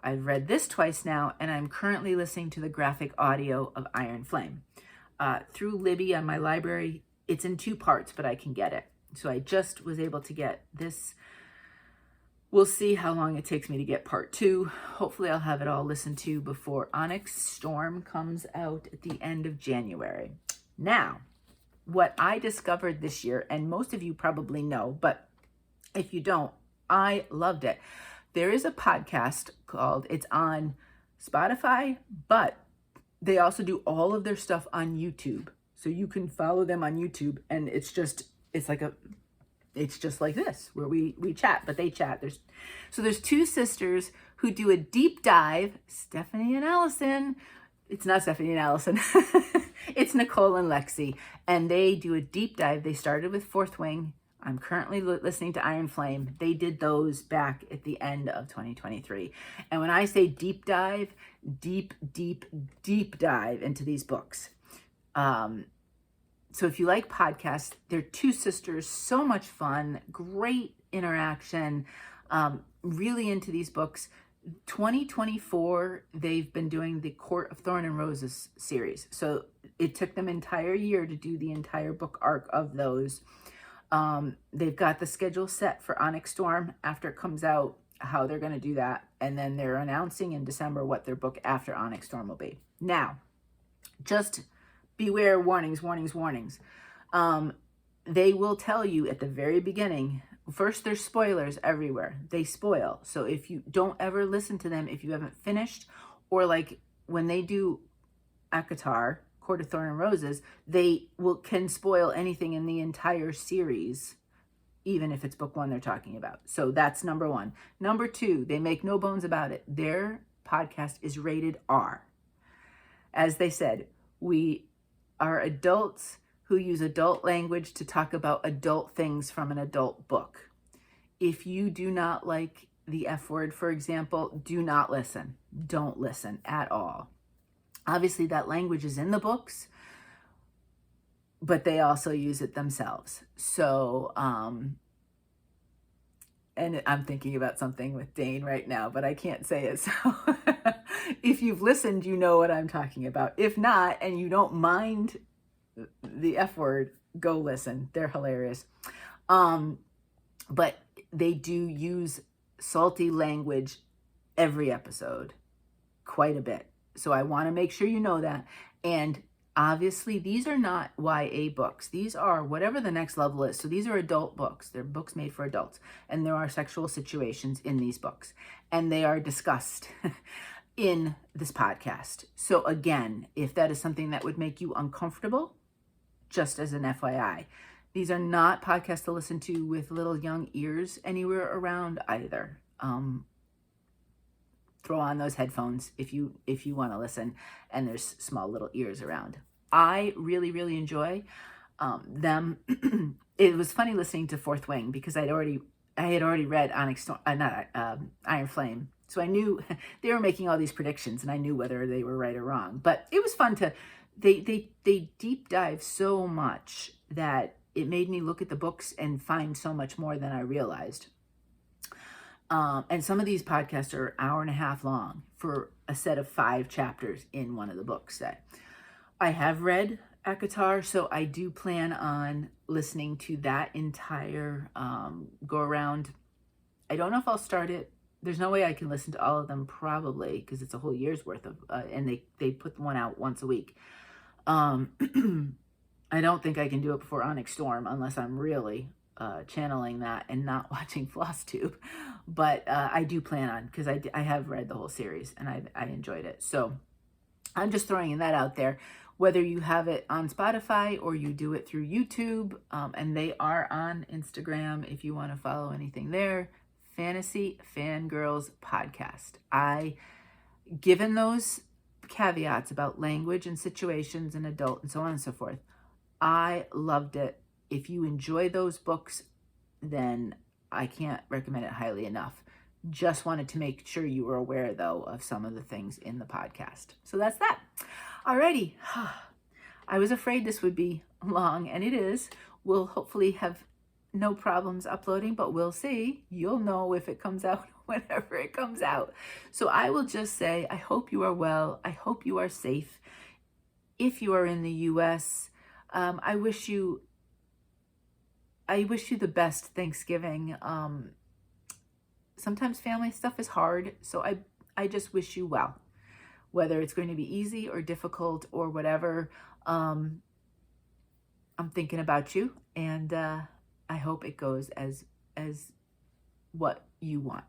I've read this twice now, and I'm currently listening to the graphic audio of Iron Flame. Through Libby on my library, it's in 2 parts, but I can get it. So I just was able to get this. We'll see how long it takes me to get part 2. Hopefully I'll have it all listened to before Onyx Storm comes out at the end of January. Now, what I discovered this year, and most of you probably know, but if you don't, I loved it. There is a podcast called, it's on Spotify, but they also do all of their stuff on YouTube. So you can follow them on YouTube, and it's just like this, where we chat, but they chat. There's 2 sisters who do a deep dive, Stephanie and Allison. It's not Stephanie and Allison. It's Nicole and Lexi. And they do a deep dive. They started with Fourth Wing. I'm currently listening to Iron Flame. They did those back at the end of 2023. And when I say deep dive, deep dive into these books. So if you like podcasts, they're 2 sisters, so much fun, great interaction, really into these books. 2024, they've been doing the Court of Thorn and Roses series. So it took them an entire year to do the entire book arc of those. They've got the schedule set for Onyx Storm after it comes out, how they're going to do that. And then they're announcing in December what their book after Onyx Storm will be. Now, just beware, warnings. They will tell you at the very beginning, first there's spoilers everywhere. They spoil. So if you don't ever listen to them, if you haven't finished, or like when they do ACOTAR, Court of Thorn and Roses, they can spoil anything in the entire series, even if it's book 1 they're talking about. So that's number 1. Number 2, they make no bones about it. Their podcast is rated R. As they said, we are adults who use adult language to talk about adult things from an adult book. If you do not like the F word, for example, do not listen. Don't listen at all. Obviously, that language is in the books, but they also use it themselves. So, and I'm thinking about something with Dane right now, but I can't say it. So if you've listened, you know what I'm talking about. If not, and you don't mind the F word, go listen. They're hilarious. But they do use salty language every episode, quite a bit. So I want to make sure you know that. And obviously, these are not YA books. These are whatever the next level is. So these are adult books. They're books made for adults. And there are sexual situations in these books. And they are discussed in this podcast. So again, if that is something that would make you uncomfortable, just as an FYI, these are not podcasts to listen to with little young ears anywhere around either. Throw on those headphones if you want to listen, and there's small little ears around. I really enjoy them. It was funny listening to Fourth Wing because I had already read Iron Flame, so I knew they were making all these predictions, and I knew whether they were right or wrong. But it was fun to they deep dive so much that it made me look at the books and find so much more than I realized. And some of these podcasts are an hour and a half long for a set of 5 chapters in one of the books that I have read at Qatar. So I do plan on listening to that entire go around. I don't know if I'll start it. There's no way I can listen to all of them probably because it's a whole year's worth of, and they put one out once a week. I don't think I can do it before Onyx Storm unless I'm really channeling that and not watching Flosstube. But I do plan on, because I have read the whole series and I enjoyed it. So I'm just throwing that out there. Whether you have it on Spotify or you do it through YouTube, and they are on Instagram if you want to follow anything there. Fantasy Fangirls Podcast. Given those caveats about language and situations and adult and so on and so forth, I loved it. If you enjoy those books, then I can't recommend it highly enough. Just wanted to make sure you were aware, though, of some of the things in the podcast. So that's that. Alrighty. I was afraid this would be long, and it is. We'll hopefully have no problems uploading, but we'll see. You'll know if it comes out whenever it comes out. So I will just say, I hope you are well. I hope you are safe. If you are in the U.S., I wish you the best Thanksgiving. Sometimes family stuff is hard, so I just wish you well. Whether it's going to be easy or difficult or whatever, I'm thinking about you, and I hope it goes as what you want.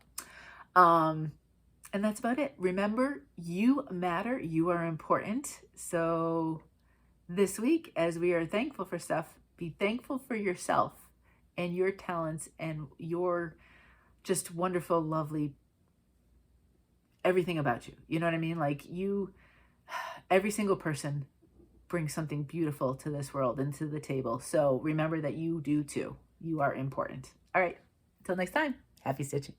And that's about it. Remember, you matter. You are important. So this week, as we are thankful for stuff, be thankful for yourself and your talents and your just wonderful, lovely, everything about you. You know what I mean? Like every single person brings something beautiful to this world and to the table. So remember that you do too. You are important. All right. Until next time, happy stitching.